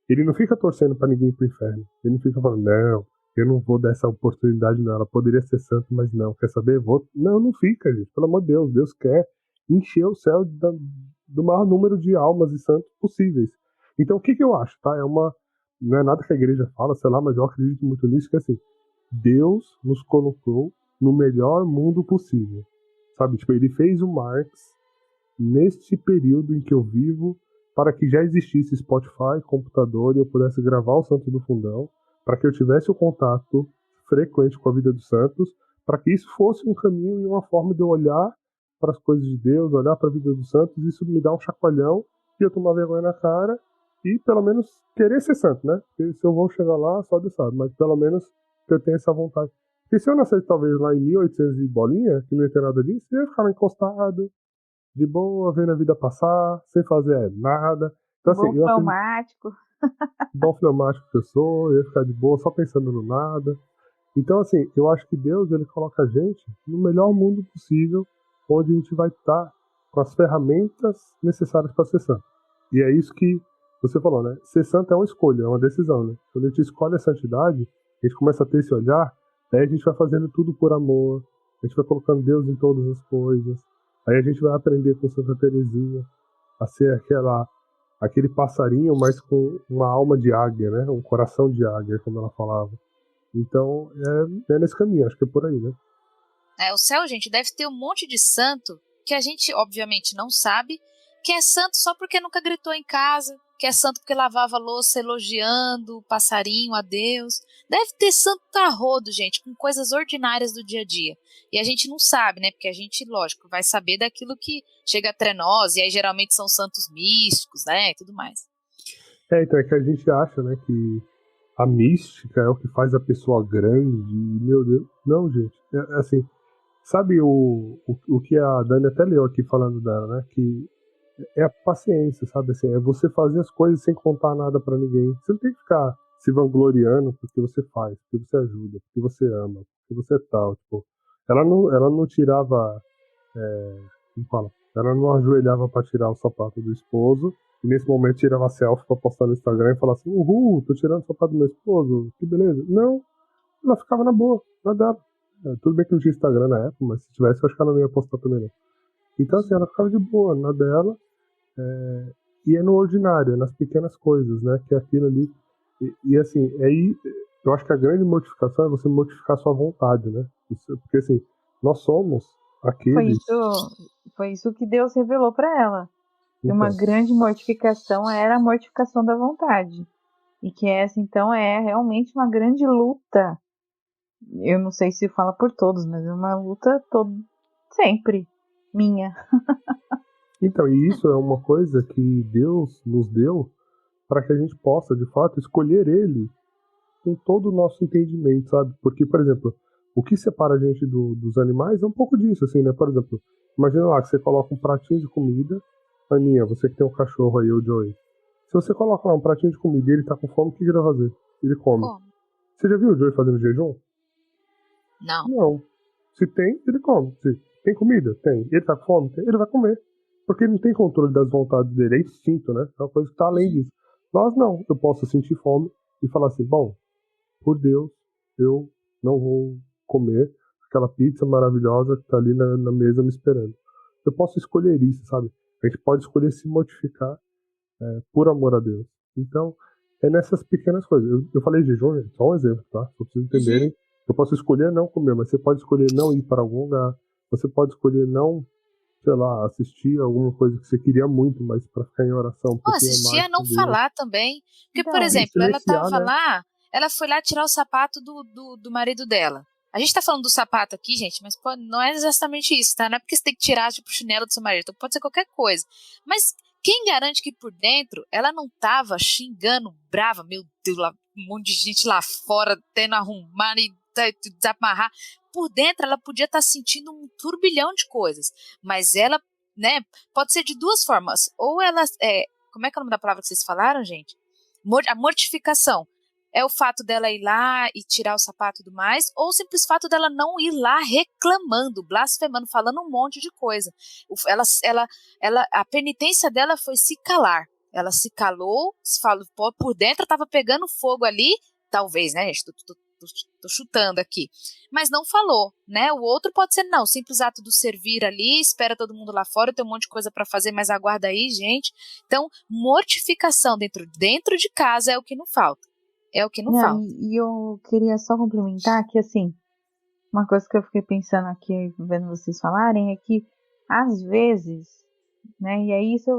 ele não fica torcendo para ninguém ir pro inferno. Ele não fica falando, não, eu não vou dar essa oportunidade não. Ela poderia ser santa, mas não. Quer saber? Vou. Não, não fica, gente. Pelo amor de Deus. Deus quer encher o céu do maior número de almas e santos possíveis. Então, o que eu acho, tá? Não é nada que a igreja fala, sei lá, mas eu acredito muito nisso, que assim, Deus nos colocou no melhor mundo possível. Sabe? Tipo, ele fez o Marx neste período em que eu vivo, para que já existisse Spotify, computador, e eu pudesse gravar o Santo do Fundão, para que eu tivesse o contato frequente com a vida dos santos, para que isso fosse um caminho e uma forma de eu olhar para as coisas de Deus, olhar para a vida dos santos, e isso me dá um chacoalhão, e eu tomar vergonha na cara, e pelo menos querer ser santo, né? Porque se eu vou chegar lá, só Deus sabe, mas pelo menos que eu tenha essa vontade. Porque se eu nascesse talvez lá em 1800 e bolinha, que não ia ter nada disso, eu ia ficar lá encostado, de boa, vendo a vida passar, sem fazer nada. Então, assim, bom fleumático. Bom fleumático que eu sou, eu ia ficar de boa, só pensando no nada. Então, assim, eu acho que Deus, ele coloca a gente no melhor mundo possível, onde a gente vai estar com as ferramentas necessárias para ser santo. E é isso que você falou, né? Ser santo é uma escolha, é uma decisão, né? Quando a gente escolhe a santidade, a gente começa a ter esse olhar, aí a gente vai fazendo tudo por amor, a gente vai colocando Deus em todas as coisas. Aí a gente vai aprender com Santa Teresinha a ser aquele passarinho, mas com uma alma de águia, né? Um coração de águia, como ela falava. Então, é nesse caminho, acho que é por aí, né? O céu, gente, deve ter um monte de santo que a gente, obviamente, não sabe, que é santo só porque nunca gritou em casa, que é santo porque lavava a louça elogiando o passarinho a Deus. Deve ter santo a rodo, gente, com coisas ordinárias do dia a dia. E a gente não sabe, né? Porque a gente, lógico, vai saber daquilo que chega até nós, e aí geralmente são santos místicos, né? E tudo mais. Então é que a gente acha, né, que a mística é o que faz a pessoa grande, meu Deus. Não, gente. Assim, sabe o que a Dani até leu aqui falando dela, né? Que é a paciência, sabe? Assim, é você fazer as coisas sem contar nada pra ninguém. Você não tem que ficar se vangloriando porque você faz, porque você ajuda, porque você ama, porque você é tal. Tipo, ela não tirava. Como fala? Ela não ajoelhava pra tirar o sapato do esposo. E nesse momento tirava selfie pra postar no Instagram e falar assim: uhul, tô tirando o sapato do meu esposo, que beleza. Não, ela ficava na boa, na dela. Tudo bem que não tinha Instagram na época, mas se tivesse, eu acho que ela não ia postar também, não. Então, assim, ela ficava de boa, na dela. E é no ordinário, é nas pequenas coisas, né? Que é aquilo ali. E assim, aí eu acho que a grande mortificação é você mortificar a sua vontade, né? Porque assim, nós somos aqueles. Foi isso que Deus revelou para ela. E uma grande mortificação era a mortificação da vontade. E que essa, então, é realmente uma grande luta. Eu não sei se fala por todos, mas é uma luta sempre minha. Então, e isso é uma coisa que Deus nos deu para que a gente possa, de fato, escolher Ele com todo o nosso entendimento, sabe? Porque, por exemplo, o que separa a gente dos animais é um pouco disso, assim, né? Por exemplo, imagina lá que você coloca um pratinho de comida, Aninha, você que tem um cachorro aí, o Joey. Se você coloca lá um pratinho de comida e ele tá com fome, o que ele vai fazer? Ele come. Você já viu o Joey fazendo jejum? Não. Não. Se tem, ele come. Se tem comida? Tem. Ele tá com fome? Tem. Ele vai comer. Porque ele não tem controle das vontades dele, é instinto, né? É uma coisa que tá além disso. Nós não. Eu posso sentir fome e falar assim, bom, por Deus, eu não vou comer aquela pizza maravilhosa que tá ali na mesa me esperando. Eu posso escolher isso, sabe? A gente pode escolher se mortificar por amor a Deus. Então, é nessas pequenas coisas. Eu falei jejum, só um exemplo, tá? Só pra vocês entenderem. Eu posso escolher não comer, mas você pode escolher não ir para algum lugar. Você pode escolher não, sei lá, assistir alguma coisa que você queria muito, mas para ficar em oração. Assistir é não falar também. Porque, então, por exemplo, ela tava lá, ela foi lá tirar o sapato do marido dela. A gente tá falando do sapato aqui, gente, mas não é exatamente isso, tá? Não é porque você tem que tirar, tipo, o chinelo do seu marido. Então pode ser qualquer coisa. Mas quem garante que por dentro ela não tava xingando, brava, meu Deus, lá, um monte de gente lá fora, tendo arrumar e desamarrar. Por dentro ela podia estar sentindo um turbilhão de coisas. Mas ela, né, pode ser de duas formas. Ou ela, como é que é o nome da palavra que vocês falaram, gente? A mortificação. É o fato dela ir lá e tirar o sapato e tudo mais, ou o simples fato dela não ir lá reclamando, blasfemando, falando um monte de coisa. A penitência dela foi se calar. Ela se calou, se falou, por dentro estava pegando fogo ali, talvez, né, gente? Tô chutando aqui. Mas não falou, né? O outro pode ser, não, o simples ato do servir ali, espera todo mundo lá fora, tem um monte de coisa para fazer, mas aguarda aí, gente. Então, mortificação dentro de casa é o que não falta. É o que não falta. E eu queria só complementar que, assim, uma coisa que eu fiquei pensando aqui, vendo vocês falarem, é que, às vezes, né, e aí você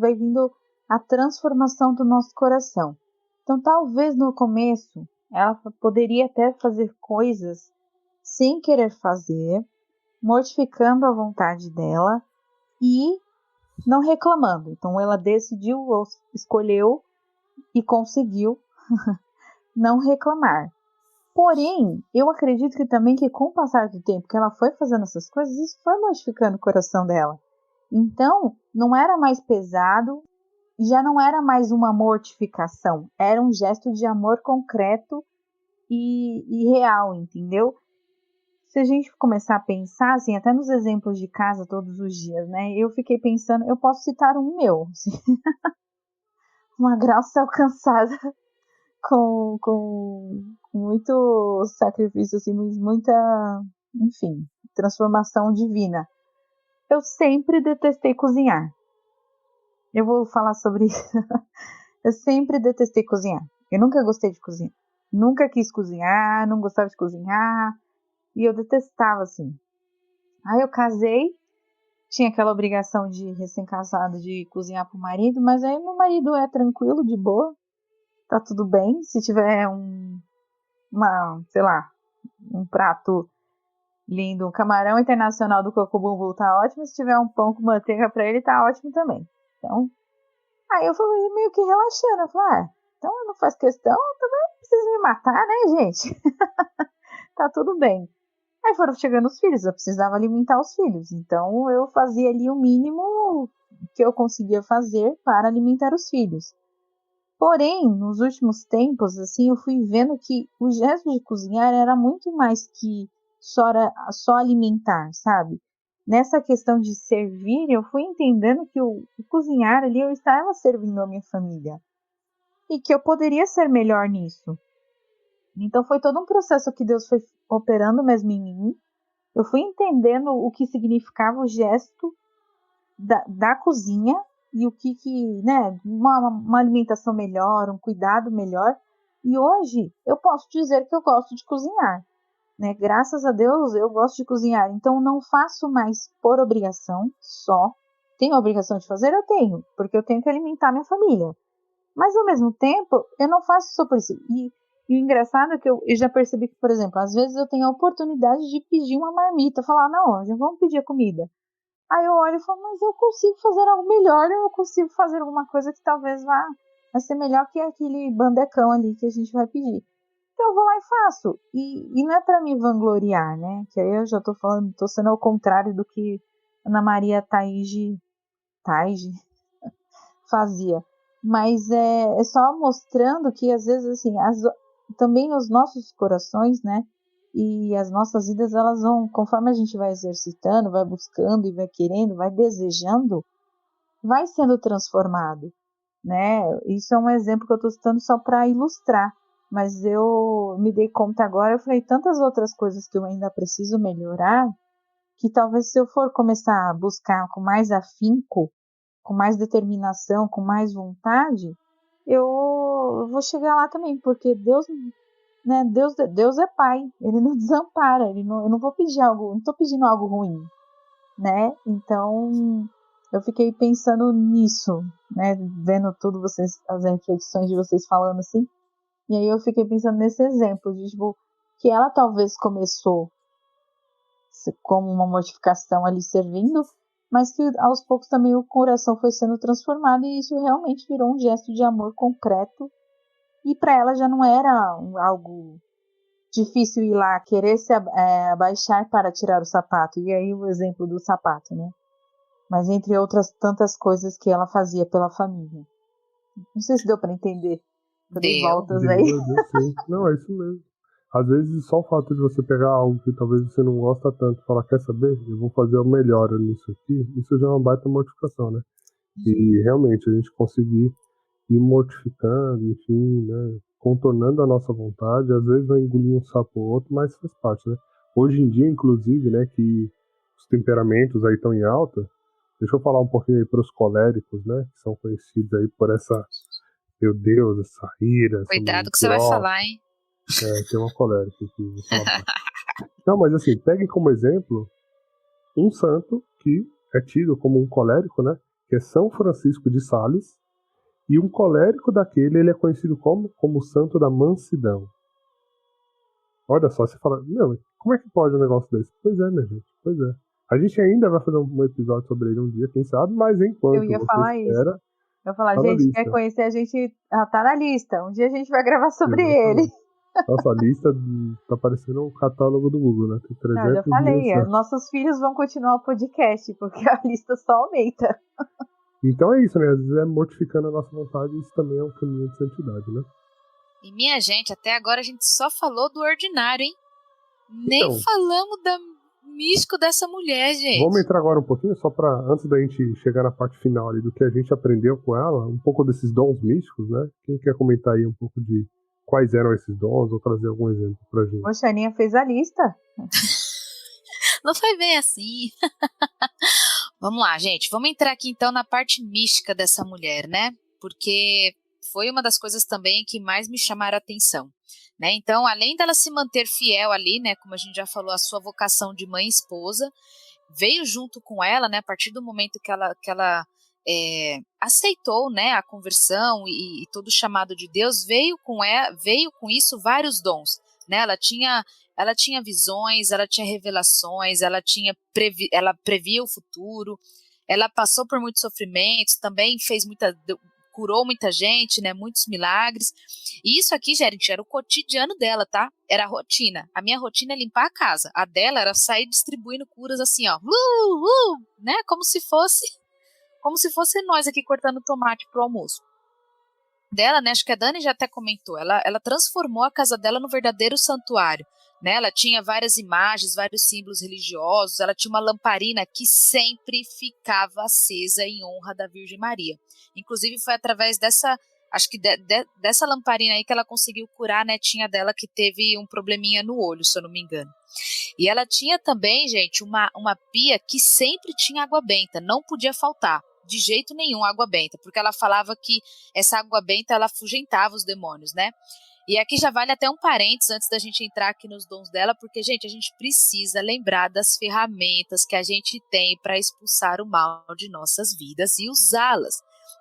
vai vindo a transformação do nosso coração. Então, talvez no começo, ela poderia até fazer coisas sem querer fazer, mortificando a vontade dela e não reclamando. Então, ela decidiu, ou escolheu e conseguiu não reclamar. Porém, eu acredito que também que com o passar do tempo que ela foi fazendo essas coisas, isso foi modificando o coração dela. Então, não era mais pesado, já não era mais uma mortificação, era um gesto de amor concreto e real, entendeu? Se a gente começar a pensar, assim, até nos exemplos de casa todos os dias, né? Eu fiquei pensando, eu posso citar um meu, assim, uma graça alcançada com muito sacrifício, assim, muita, enfim, transformação divina. Eu sempre detestei cozinhar. Eu vou falar sobre isso. Eu sempre detestei cozinhar. Eu nunca gostei de cozinhar. Nunca quis cozinhar, não gostava de cozinhar. E eu detestava, assim. Aí eu casei, tinha aquela obrigação de recém-casado de cozinhar pro marido, mas aí meu marido é tranquilo, de boa. Tá tudo bem. Se tiver um prato lindo, um camarão internacional do Cocobumbu tá ótimo. Se tiver um pão com manteiga pra ele, tá ótimo também. Então, aí eu falei meio que relaxando. Eu falei, então não faz questão, também não precisa me matar, né, gente? Tá tudo bem. Aí foram chegando os filhos, eu precisava alimentar os filhos. Então eu fazia ali o mínimo que eu conseguia fazer para alimentar os filhos. Porém, nos últimos tempos, assim, eu fui vendo que o gesto de cozinhar era muito mais que só alimentar, sabe? Nessa questão de servir, eu fui entendendo que o cozinhar ali, eu estava servindo a minha família. E que eu poderia ser melhor nisso. Então foi todo um processo que Deus foi operando mesmo em mim. Eu fui entendendo o que significava o gesto da cozinha e o que né, uma alimentação melhor, um cuidado melhor. E hoje eu posso dizer que eu gosto de cozinhar, né? Graças a Deus eu gosto de cozinhar. Então não faço mais por obrigação só. tenho a obrigação de fazer? Eu tenho, porque eu tenho que alimentar minha família. Mas, ao mesmo tempo, eu não faço só por isso. E o engraçado é que eu já percebi que, por exemplo, às vezes eu tenho a oportunidade de pedir uma marmita, falar, não, já vamos pedir a comida. Aí eu olho e falo, mas eu consigo fazer algo melhor, eu consigo fazer alguma coisa que talvez vá ser melhor que aquele bandecão ali que a gente vai pedir. Então eu vou lá e faço. E não é pra me vangloriar, né? Que aí eu já tô falando, tô sendo ao contrário do que Ana Maria Taige fazia. Mas é só mostrando que às vezes assim, também os nossos corações, né? E as nossas vidas, elas vão, conforme a gente vai exercitando, vai buscando e vai querendo, vai desejando, vai sendo transformado, né? Isso é um exemplo que eu estou citando só para ilustrar, mas eu me dei conta agora, eu falei tantas outras coisas que eu ainda preciso melhorar, que talvez se eu for começar a buscar com mais afinco, com mais determinação, com mais vontade, eu vou chegar lá também, porque Deus, né, Deus é pai, ele não desampara, eu não vou pedir algo, não estou pedindo algo ruim, né? Então eu fiquei pensando nisso, né, vendo tudo as reflexões de vocês falando assim, e aí eu fiquei pensando nesse exemplo de tipo, que ela talvez começou como uma mortificação ali servindo, mas que aos poucos também o coração foi sendo transformado e isso realmente virou um gesto de amor concreto. E para ela já não era algo difícil ir lá, querer se abaixar para tirar o sapato. E aí o exemplo do sapato, né? Mas entre outras tantas coisas que ela fazia pela família. Não sei se deu para entender. Eu dei voltas aí. Deu, sim. Não, é isso mesmo. Às vezes só o fato de você pegar algo que talvez você não gosta tanto e falar, quer saber? Eu vou fazer o melhor nisso aqui. Isso já é uma baita mortificação, né? E realmente a gente conseguir ir mortificando, enfim, né, contornando a nossa vontade, às vezes vai engolir um sapo ou outro, mas faz parte, né? Hoje em dia, inclusive, né, que os temperamentos aí estão em alta, deixa eu falar um pouquinho aí para os coléricos, né, que são conhecidos aí por essa, meu Deus, essa ira, essa Cuidado que você vai falar, hein? Tem uma colérica aqui, vou falar. Não, mas assim, peguem como exemplo um santo que é tido como um colérico, né, que é São Francisco de Sales. E um colérico daquele, ele é conhecido como o santo da mansidão. Olha só, você fala, meu, como é que pode um negócio desse? Pois é, minha gente, pois é. A gente ainda vai fazer um episódio sobre ele um dia, quem sabe, mas enquanto eu ia você falar espera... Isso. Eu ia falar, tá gente, quer conhecer a gente? Tá na lista. Um dia a gente vai gravar sobre ele. Nossa, a lista tá parecendo um catálogo do Google, né? Tem 300 Não, já falei, nossos filhos vão continuar o podcast, porque a lista só aumenta. Então é isso, né? Às vezes é mortificando a nossa vontade e isso também é um caminho de santidade, né? E minha gente, até agora a gente só falou do ordinário, hein? Nem falamos da místico dessa mulher, gente. Vamos entrar agora um pouquinho, só para antes da gente chegar na parte final ali do que a gente aprendeu com ela, um pouco desses dons místicos, né? Quem quer comentar aí um pouco de quais eram esses dons ou trazer algum exemplo pra gente? Poxa, a Aninha fez a lista. Não foi bem assim. Vamos lá, gente. Vamos entrar aqui então na parte mística dessa mulher, né? Porque foi uma das coisas também que mais me chamaram a atenção, né? Então, além dela se manter fiel ali, né? Como a gente já falou, a sua vocação de mãe e esposa, veio junto com ela, né? A partir do momento que ela aceitou, né? A conversão e todo o chamado de Deus, veio com isso vários dons, né? Ela tinha visões, ela tinha revelações, ela previa o futuro, ela passou por muitos sofrimentos, também curou muita gente, né, muitos milagres. E isso aqui, gente, era o cotidiano dela, tá? Era a rotina. A minha rotina é limpar a casa. A dela era sair distribuindo curas assim, ó, né? Como se fosse nós aqui cortando tomate pro almoço. Dela, né, acho que a Dani já até comentou, ela transformou a casa dela no verdadeiro santuário, né? Ela tinha várias imagens, vários símbolos religiosos, ela tinha uma lamparina que sempre ficava acesa em honra da Virgem Maria. Inclusive foi através dessa, acho que dessa lamparina aí que ela conseguiu curar a netinha dela que teve um probleminha no olho, se eu não me engano. E ela tinha também, gente, uma pia que sempre tinha água benta, não podia faltar. De jeito nenhum água benta, porque ela falava que essa água benta ela afugentava os demônios, né? E aqui já vale até um parênteses antes da gente entrar aqui nos dons dela, porque, gente, a gente precisa lembrar das ferramentas que a gente tem para expulsar o mal de nossas vidas e usá-las.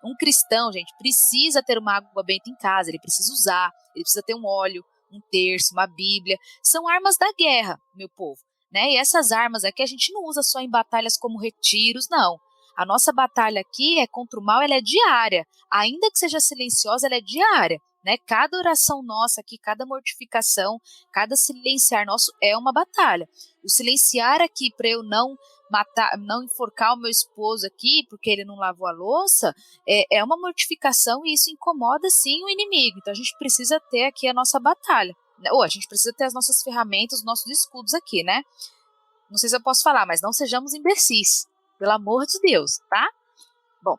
Um cristão, gente, precisa ter uma água benta em casa, ele precisa usar, ele precisa ter um óleo, um terço, uma Bíblia. São armas da guerra, meu povo, né? E essas armas aqui a gente não usa só em batalhas como retiros, não. A nossa batalha aqui é contra o mal, ela é diária. Ainda que seja silenciosa, ela é diária. Né? Cada oração nossa aqui, cada mortificação, cada silenciar nosso é uma batalha. O silenciar aqui para eu não matar, não enforcar o meu esposo aqui porque ele não lavou a louça, é uma mortificação e isso incomoda sim o inimigo. Então a gente precisa ter aqui a nossa batalha. Ou a gente precisa ter as nossas ferramentas, os nossos escudos aqui, né? Não sei se eu posso falar, mas não sejamos imbecis, pelo amor de Deus, tá? Bom.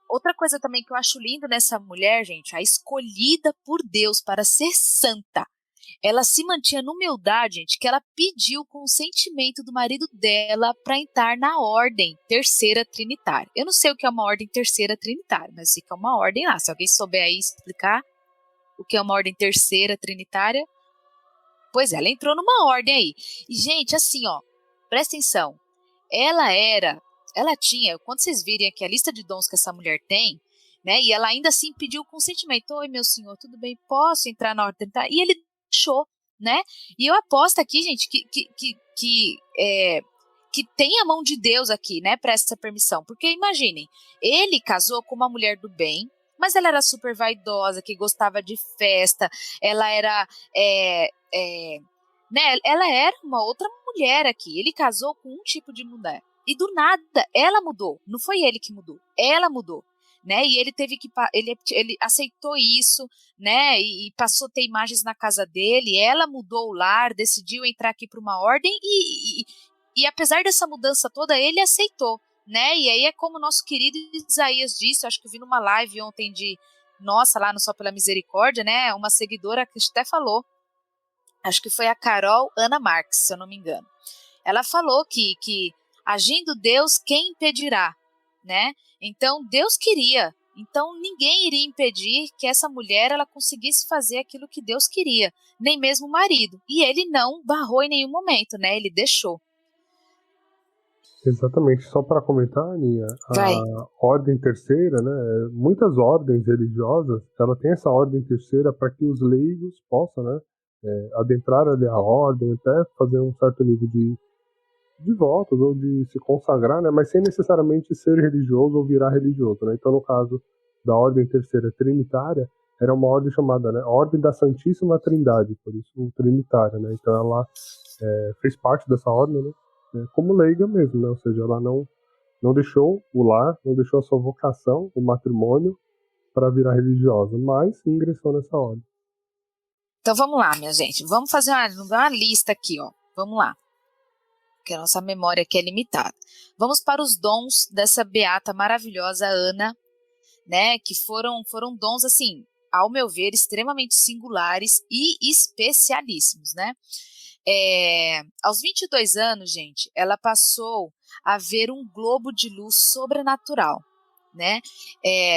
Outra coisa também que eu acho lindo nessa mulher, gente, a escolhida por Deus para ser santa. Ela se mantinha na humildade, gente, que ela pediu o consentimento do marido dela para entrar na ordem terceira trinitária. Eu não sei o que é uma ordem terceira trinitária, mas sei que é uma ordem lá. Se alguém souber aí explicar o que é uma ordem terceira trinitária, pois é, ela entrou numa ordem aí. E, gente, assim, ó, presta atenção, ela tinha, quando vocês virem aqui a lista de dons que essa mulher tem, né, e ela ainda assim pediu o consentimento. Oi, meu senhor, tudo bem? Posso entrar na ordem? E ele deixou, né? E eu aposto aqui, gente, que tem a mão de Deus aqui, né, para essa permissão. Porque imaginem, ele casou com uma mulher do bem, mas ela era super vaidosa, que gostava de festa, ela era, né, ela era uma outra mulher aqui. Ele casou com um tipo de mulher. E do nada, ela mudou. Não foi ele que mudou. Ela mudou. Né? E ele teve que... Ele aceitou isso, né? E passou a ter imagens na casa dele. Ela mudou o lar, decidiu entrar aqui para uma ordem. E apesar dessa mudança toda, ele aceitou. Né? E aí é como o nosso querido Isaías disse. Acho que eu vi numa live ontem de... Nossa, lá no Só Pela Misericórdia, né? Uma seguidora que até falou. Acho que foi a Carol Ana Marques, se eu não me engano. Ela falou que agindo Deus, quem impedirá, né? Então, Deus queria. Então, ninguém iria impedir que essa mulher ela conseguisse fazer aquilo que Deus queria, nem mesmo o marido. E ele não barrou em nenhum momento, né? Ele deixou. Exatamente. Só para comentar, Aninha, a ordem terceira, né? Muitas ordens religiosas, ela tem essa ordem terceira para que os leigos possam, né? Adentrar ali a ordem, até fazer um certo nível de votos ou de se consagrar, né, mas sem necessariamente ser religioso ou virar religioso, né? Então, no caso da ordem terceira trinitária, era uma ordem chamada, né, Ordem da Santíssima Trindade, por isso trinitária, né? Então ela fez parte dessa ordem, né, como leiga mesmo, né? Ou seja, ela não deixou o lar, não deixou a sua vocação, o matrimônio, para virar religiosa, mas ingressou nessa ordem. Então vamos lá, minha gente, vamos fazer uma lista aqui, ó. Vamos lá. Porque a nossa memória aqui é limitada. Vamos para os dons dessa beata maravilhosa Ana, né, que foram dons, assim, ao meu ver, extremamente singulares e especialíssimos, né? Aos 22 anos, gente, ela passou a ver um globo de luz sobrenatural, né?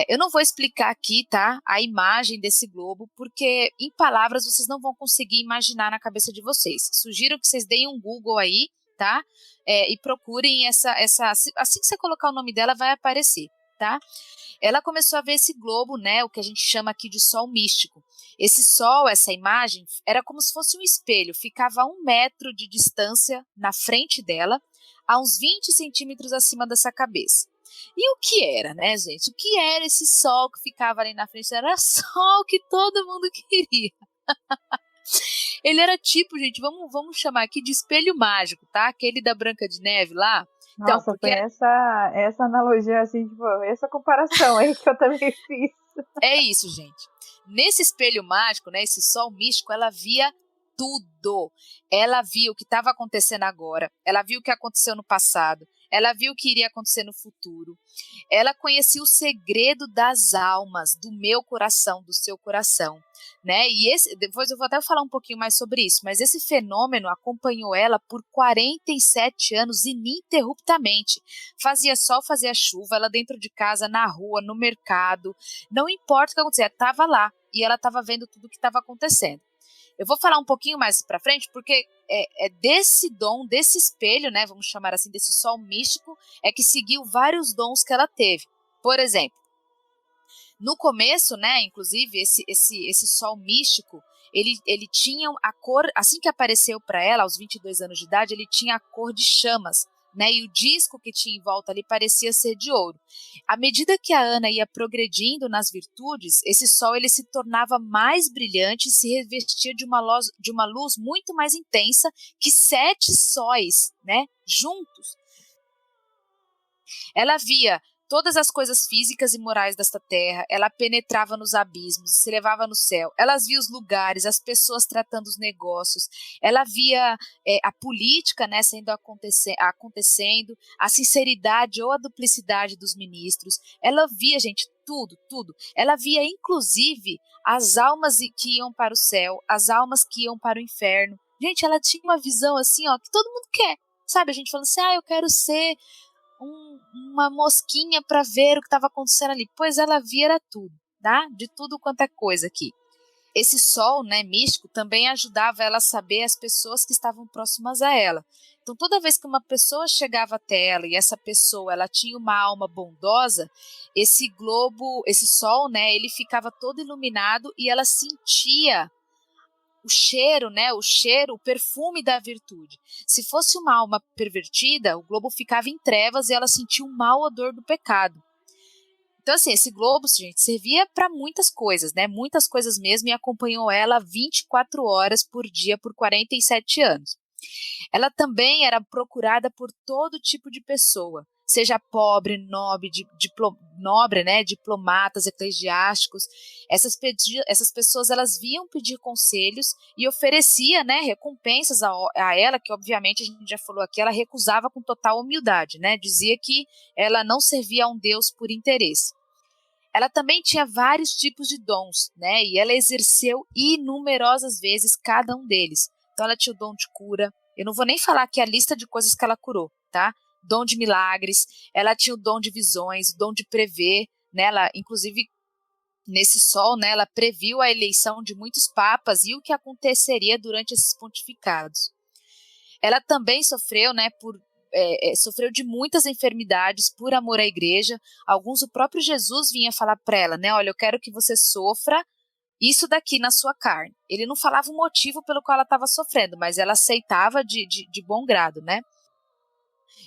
Eu não vou explicar aqui, tá, a imagem desse globo, porque em palavras vocês não vão conseguir imaginar na cabeça de vocês. Sugiro que vocês deem um Google aí, tá? E procurem essa assim que você colocar o nome dela vai aparecer, tá? Ela começou a ver esse globo, né, o que a gente chama aqui de sol místico. Esse sol, essa imagem, era como se fosse um espelho, ficava a 1 metro de distância na frente dela, a uns 20 centímetros acima dessa cabeça. E o que era, né, gente? O que era esse sol que ficava ali na frente? Era sol que todo mundo queria. Ele era tipo, gente, vamos chamar aqui de espelho mágico, tá? Aquele da Branca de Neve lá. Então, nossa, foi essa analogia, assim, tipo, essa comparação aí que eu também fiz. É isso, gente. Nesse espelho mágico, né, esse sol místico, ela via tudo. Ela viu o que estava acontecendo agora, ela viu o que aconteceu no passado, ela viu o que iria acontecer no futuro. Ela conhecia o segredo das almas, do meu coração, do seu coração, né? E depois eu vou até falar um pouquinho mais sobre isso, mas esse fenômeno acompanhou ela por 47 anos ininterruptamente. Fazia sol, fazia chuva, ela dentro de casa, na rua, no mercado, não importa o que acontecia, estava lá. e ela estava vendo tudo o que estava acontecendo. Eu vou falar um pouquinho mais para frente, porque é desse dom, desse espelho, né, vamos chamar assim, desse sol místico, é que seguiu vários dons que ela teve. Por exemplo, no começo, né, inclusive, esse sol místico, ele tinha a cor, assim que apareceu para ela, aos 22 anos de idade, ele tinha a cor de chamas, né, e o disco que tinha em volta ali parecia ser de ouro. À medida que a Ana ia progredindo nas virtudes, esse sol ele se tornava mais brilhante e se revestia de uma luz muito mais intensa que 7 sóis, né, juntos. Ela via todas as coisas físicas e morais desta terra, ela penetrava nos abismos, se elevava no céu, ela via os lugares, as pessoas tratando os negócios, ela via a política, né, acontecendo, a sinceridade ou a duplicidade dos ministros, ela via, gente, tudo. Ela via, inclusive, as almas que iam para o céu, as almas que iam para o inferno. Gente, ela tinha uma visão assim, ó, que todo mundo quer, sabe? A gente falando assim, eu quero ser uma mosquinha para ver o que estava acontecendo ali. Pois ela via era tudo, tá? De tudo quanto é coisa aqui. Esse sol, né, místico, também ajudava ela a saber as pessoas que estavam próximas a ela. Então, toda vez que uma pessoa chegava até ela e essa pessoa ela tinha uma alma bondosa, esse globo, esse sol, né, ele ficava todo iluminado e ela sentia o cheiro, né, o perfume da virtude. Se fosse uma alma pervertida, o globo ficava em trevas e ela sentia um mau odor do pecado. Então, assim, esse globo, gente, servia para muitas coisas, né, muitas coisas mesmo, e acompanhou ela 24 horas por dia por 47 anos. Ela também era procurada por todo tipo de pessoa, seja pobre, nobre, né, diplomatas, eclesiásticos. Essas pessoas elas vinham pedir conselhos e oferecia, né, recompensas a ela, que obviamente a gente já falou aqui, ela recusava com total humildade, né, dizia que ela não servia a um Deus por interesse. Ela também tinha vários tipos de dons, né, e ela exerceu inumerosas vezes cada um deles. Então ela tinha o dom de cura, eu não vou nem falar aqui a lista de coisas que ela curou, tá? Dom de milagres, ela tinha o dom de visões, o dom de prever, né? Ela, inclusive, nesse sol, né, ela previu a eleição de muitos papas e o que aconteceria durante esses pontificados. Ela também sofreu, né, sofreu de muitas enfermidades por amor à igreja. Alguns, o próprio Jesus vinha falar para ela, né, olha, eu quero que você sofra isso daqui na sua carne. Ele não falava o motivo pelo qual ela estava sofrendo, mas ela aceitava de bom grado, né?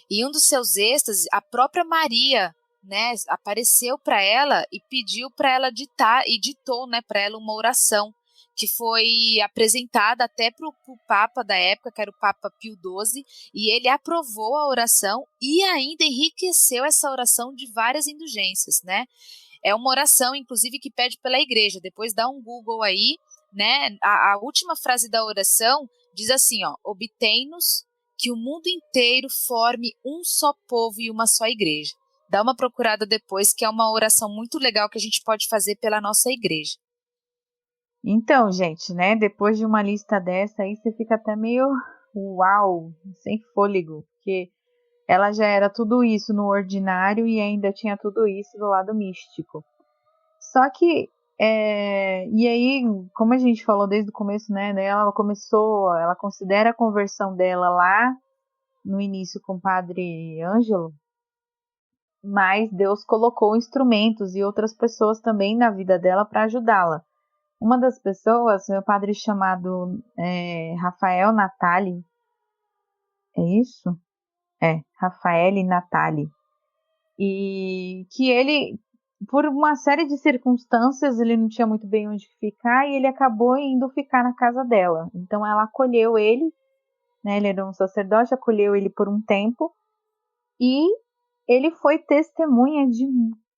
E um dos seus êxtases, a própria Maria, né, apareceu para ela e pediu para ela ditar, e ditou, né, para ela uma oração que foi apresentada até para o Papa da época, que era o Papa Pio XII, e ele aprovou a oração e ainda enriqueceu essa oração de várias indulgências, né? É uma oração, inclusive, que pede pela igreja. Depois dá um Google aí, né? A última frase da oração diz assim, ó, obtém-nos que o mundo inteiro forme um só povo e uma só igreja. Dá uma procurada depois, que é uma oração muito legal que a gente pode fazer pela nossa igreja. Então, gente, né? Depois de uma lista dessa aí, você fica até meio uau, sem fôlego, porque ela já era tudo isso no ordinário e ainda tinha tudo isso do lado místico. Só que, e aí, como a gente falou desde o começo, né, ela considera a conversão dela lá no início com o Padre Ângelo, mas Deus colocou instrumentos e outras pessoas também na vida dela para ajudá-la. Uma das pessoas, meu padre chamado Rafael Natali, é isso? Rafael Natali, e que ele, por uma série de circunstâncias, ele não tinha muito bem onde ficar e ele acabou indo ficar na casa dela. Então ela acolheu ele, né, ele era um sacerdote, acolheu ele por um tempo e ele foi testemunha de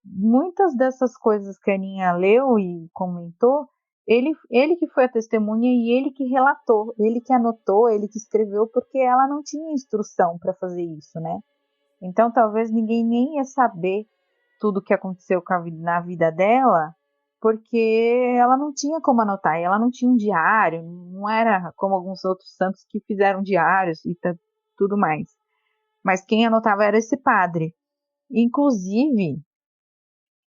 muitas dessas coisas que a Aninha leu e comentou. Ele que foi a testemunha e ele que relatou, ele que anotou, ele que escreveu, porque ela não tinha instrução para fazer isso, né? Então talvez ninguém nem ia saber tudo o que aconteceu na vida dela, porque ela não tinha como anotar, ela não tinha um diário, não era como alguns outros santos que fizeram diários e tudo mais. Mas quem anotava era esse padre. Inclusive,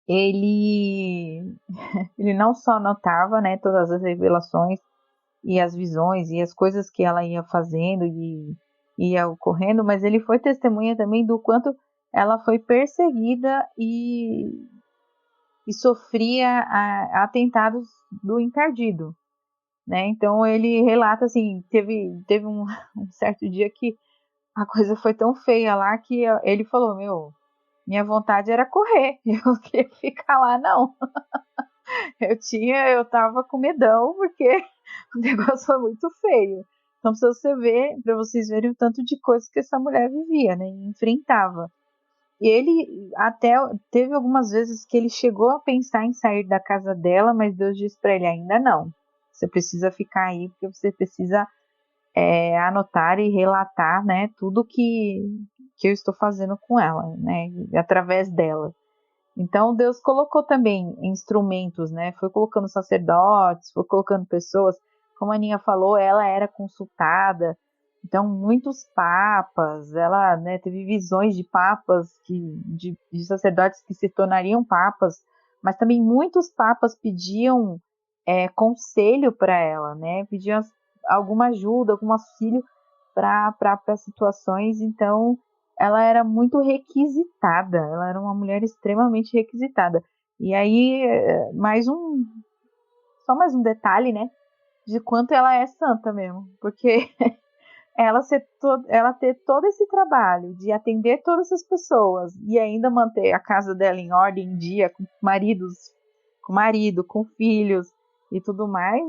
ele não só notava, né, todas as revelações e as visões e as coisas que ela ia fazendo e ia ocorrendo, mas ele foi testemunha também do quanto ela foi perseguida e sofria atentados do encardido, né? Então ele relata assim, teve um certo dia que a coisa foi tão feia lá que ele falou, minha vontade era correr, eu não queria ficar lá não. Eu tava com medão porque o negócio foi muito feio. Então para vocês verem o tanto de coisas que essa mulher vivia, né, e enfrentava. E ele até teve algumas vezes que ele chegou a pensar em sair da casa dela, mas Deus disse para ele, ainda não. Você precisa ficar aí, porque você precisa anotar e relatar, né, tudo que eu estou fazendo com ela, né, através dela. Então Deus colocou também instrumentos, né, foi colocando sacerdotes, foi colocando pessoas, como a Aninha falou, ela era consultada, então muitos papas, ela, né, teve visões de papas, de sacerdotes que se tornariam papas, mas também muitos papas pediam conselho para ela, né, pediam alguma ajuda, algum auxílio para situações, então ela era muito requisitada, ela era uma mulher extremamente requisitada. E aí, só mais um detalhe, né, de quanto ela é santa mesmo, porque ela ter todo esse trabalho de atender todas essas pessoas e ainda manter a casa dela em ordem, em dia, com marido, com filhos e tudo mais,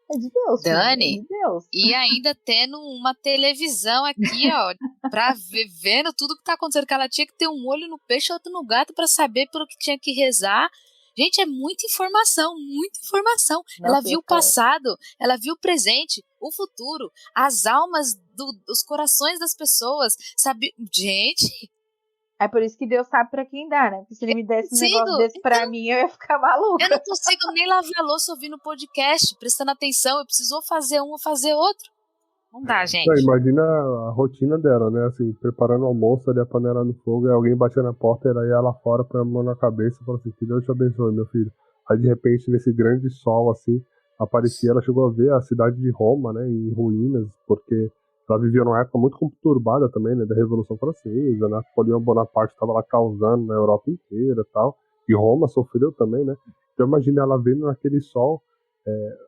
é de Deus, Dani, filho, é de Deus. e ainda tendo uma televisão aqui, ó, vendo tudo que tá acontecendo, que ela tinha que ter um olho no peixe e outro no gato para saber pelo que tinha que rezar. Gente, é muita informação, muita informação. Ela viu o passado, ela viu o presente, o futuro, as almas dos corações das pessoas, sabe? Gente... É por isso que Deus sabe pra quem dá, né? Porque se ele me desse um negócio desse pra mim, eu ia ficar maluca. Eu não consigo nem lavar a louça ouvindo podcast, prestando atenção. Eu preciso fazer um ou fazer outro. Não dá, gente. Imagina a rotina dela, né? Assim, preparando o almoço, ali a panela no fogo, e alguém batia na porta, ela ia lá fora, põe a mão na cabeça e falou assim, que Deus te abençoe, meu filho. Aí, de repente, nesse grande sol, assim, aparecia, ela chegou a ver a cidade de Roma, né, em ruínas, porque ela vivia numa época muito conturbada também, né, da Revolução Francesa, né, Napoleão Bonaparte estava lá causando na Europa inteira e tal, e Roma sofreu também, né, então imagina ela vendo naquele sol,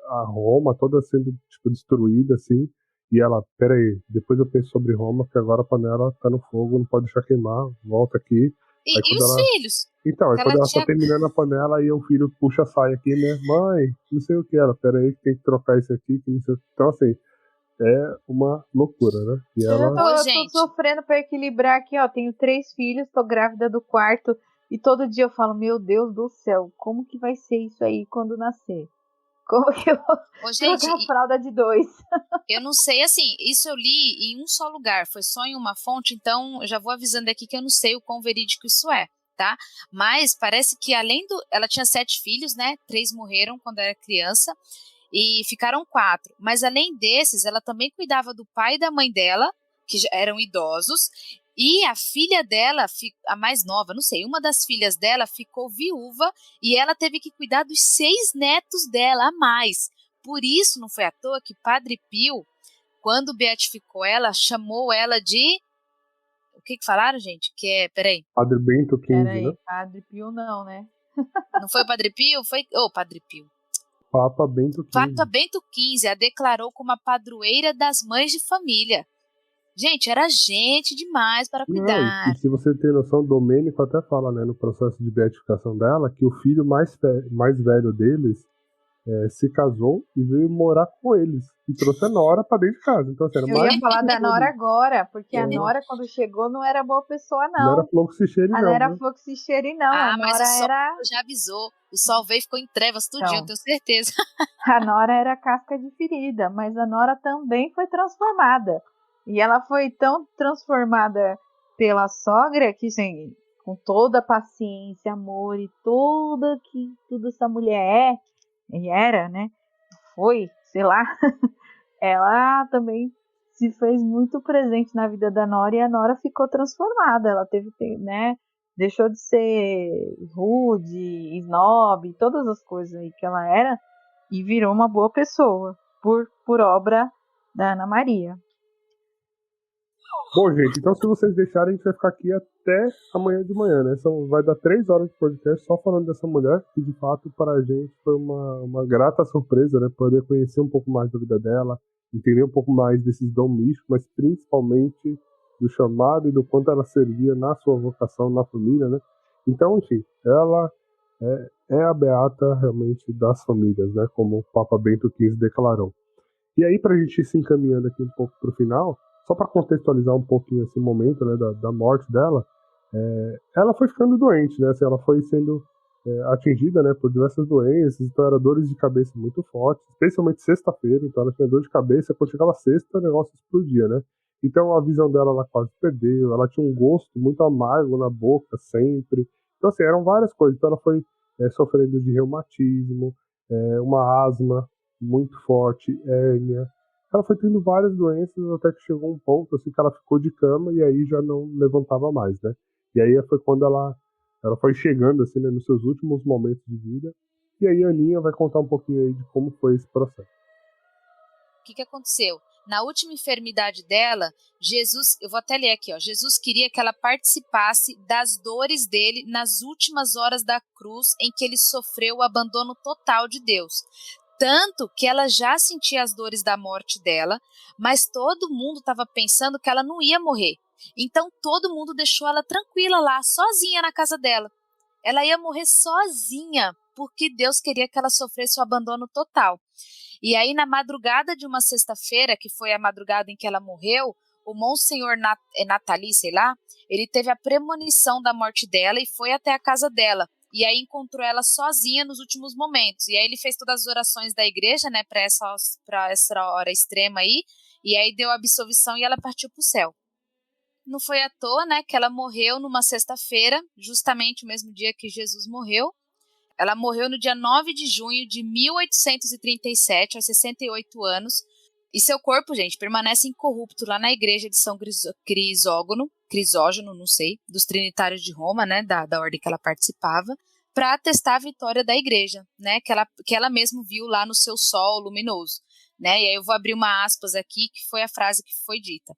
a Roma toda sendo, tipo, destruída, assim, e ela, peraí, depois eu penso sobre Roma, que agora a panela tá no fogo, não pode deixar queimar, volta aqui. E os filhos? Então, aí quando ela tá terminando a panela, aí o filho puxa a saia aqui, né? Mãe, não sei o que, ela, peraí, tem que trocar isso aqui, que não sei o que. Então, assim, é uma loucura, né? E eu tô sofrendo pra equilibrar aqui, ó, tenho 3 filhos, tô grávida do 4º, e todo dia eu falo, meu Deus do céu, como que vai ser isso aí quando nascer? Como que eu vou trocar a fralda de 2? Eu não sei, assim, isso eu li em um só lugar, foi só em uma fonte, então eu já vou avisando aqui que eu não sei o quão verídico isso é, tá? Mas parece que ela tinha 7 filhos, né? 3 morreram quando era criança e ficaram 4. Mas além desses, ela também cuidava do pai e da mãe dela, que já eram idosos, e a filha dela, a mais nova, não sei, uma das filhas dela ficou viúva e ela teve que cuidar dos 6 netos dela a mais. Por isso, não foi à toa que Padre Pio, quando beatificou ela, chamou ela de... O que falaram, gente? Peraí. Padre Bento XV, né? Padre Pio não, né? Não foi Padre Pio? Foi... Padre Pio. Papa Bento XV. Papa Bento XV a declarou como a padroeira das mães de família. Gente, era gente demais para cuidar. Não, e se você tem noção, Domênico até fala, né, no processo de beatificação dela, que o filho mais velho deles se casou e veio morar com eles. E trouxe a Nora pra dentro de casa. Então, assim, eu ia falar da Nora agora, porque a Nora, quando chegou, não era boa pessoa, não. Não era Fluxicheri, não. Não era Fluxicheri, não. A mas Nora o sol era... já avisou. O sol veio e ficou em trevas tudinho, eu tenho certeza. A Nora era casca de ferida, mas a Nora também foi transformada. E ela foi tão transformada pela sogra que, assim, com toda a paciência, amor e tudo essa mulher e era, né? Foi, sei lá. Ela também se fez muito presente na vida da Nora e a Nora ficou transformada. Ela teve, né? deixou de ser rude, snob, todas as coisas aí que ela era, e virou uma boa pessoa, por obra da Ana Maria. Bom, gente, então se vocês deixarem, a gente vai ficar aqui até amanhã de manhã, né? Vai dar 3 horas de podcast só falando dessa mulher, que de fato para a gente foi uma grata surpresa, né? Poder conhecer um pouco mais da vida dela, entender um pouco mais desses dom místicos, mas principalmente do chamado e do quanto ela servia na sua vocação, na família, né? Então, enfim, ela é a beata realmente das famílias, né? Como o Papa Bento XV declarou. E aí, para a gente ir se encaminhando aqui um pouco para o final, só para contextualizar um pouquinho esse momento, né, da morte dela, ela foi ficando doente, né? Assim, ela foi sendo atingida, né, por diversas doenças, então era dores de cabeça muito fortes, especialmente sexta-feira, então ela tinha dor de cabeça, quando chegava sexta o negócio explodia, né? Então a visão dela ela quase perdeu, ela tinha um gosto muito amargo na boca sempre, então assim, eram várias coisas, então ela foi sofrendo de reumatismo, uma asma muito forte, hérnia, ela foi tendo várias doenças até que chegou um ponto assim que ela ficou de cama e aí já não levantava mais, né? E aí foi quando ela foi chegando assim, né, nos seus últimos momentos de vida. E aí a Aninha vai contar um pouquinho aí de como foi esse processo. O que aconteceu? Na última enfermidade dela, Jesus, eu vou até ler aqui, ó, Jesus queria que ela participasse das dores dele nas últimas horas da cruz em que ele sofreu o abandono total de Deus. Tanto que ela já sentia as dores da morte dela, mas todo mundo estava pensando que ela não ia morrer. Então todo mundo deixou ela tranquila lá, sozinha na casa dela. Ela ia morrer sozinha, porque Deus queria que ela sofresse o abandono total. E aí, na madrugada de uma sexta-feira, que foi a madrugada em que ela morreu, o Monsenhor Nathalie, sei lá, ele teve a premonição da morte dela e foi até a casa dela. E aí encontrou ela sozinha nos últimos momentos. E aí ele fez todas as orações da igreja, né, para essa hora extrema aí. E aí deu a absolvição e ela partiu para o céu. Não foi à toa, né, que ela morreu numa sexta-feira, justamente o mesmo dia que Jesus morreu. Ela morreu no dia 9 de junho de 1837, aos 68 anos. E seu corpo, gente, permanece incorrupto lá na igreja de São Crisógono, não sei, dos Trinitários de Roma, né, da ordem que ela participava, para atestar a vitória da igreja, né, que ela mesma viu lá no seu sol luminoso, né. E aí eu vou abrir uma aspas aqui, que foi a frase que foi dita.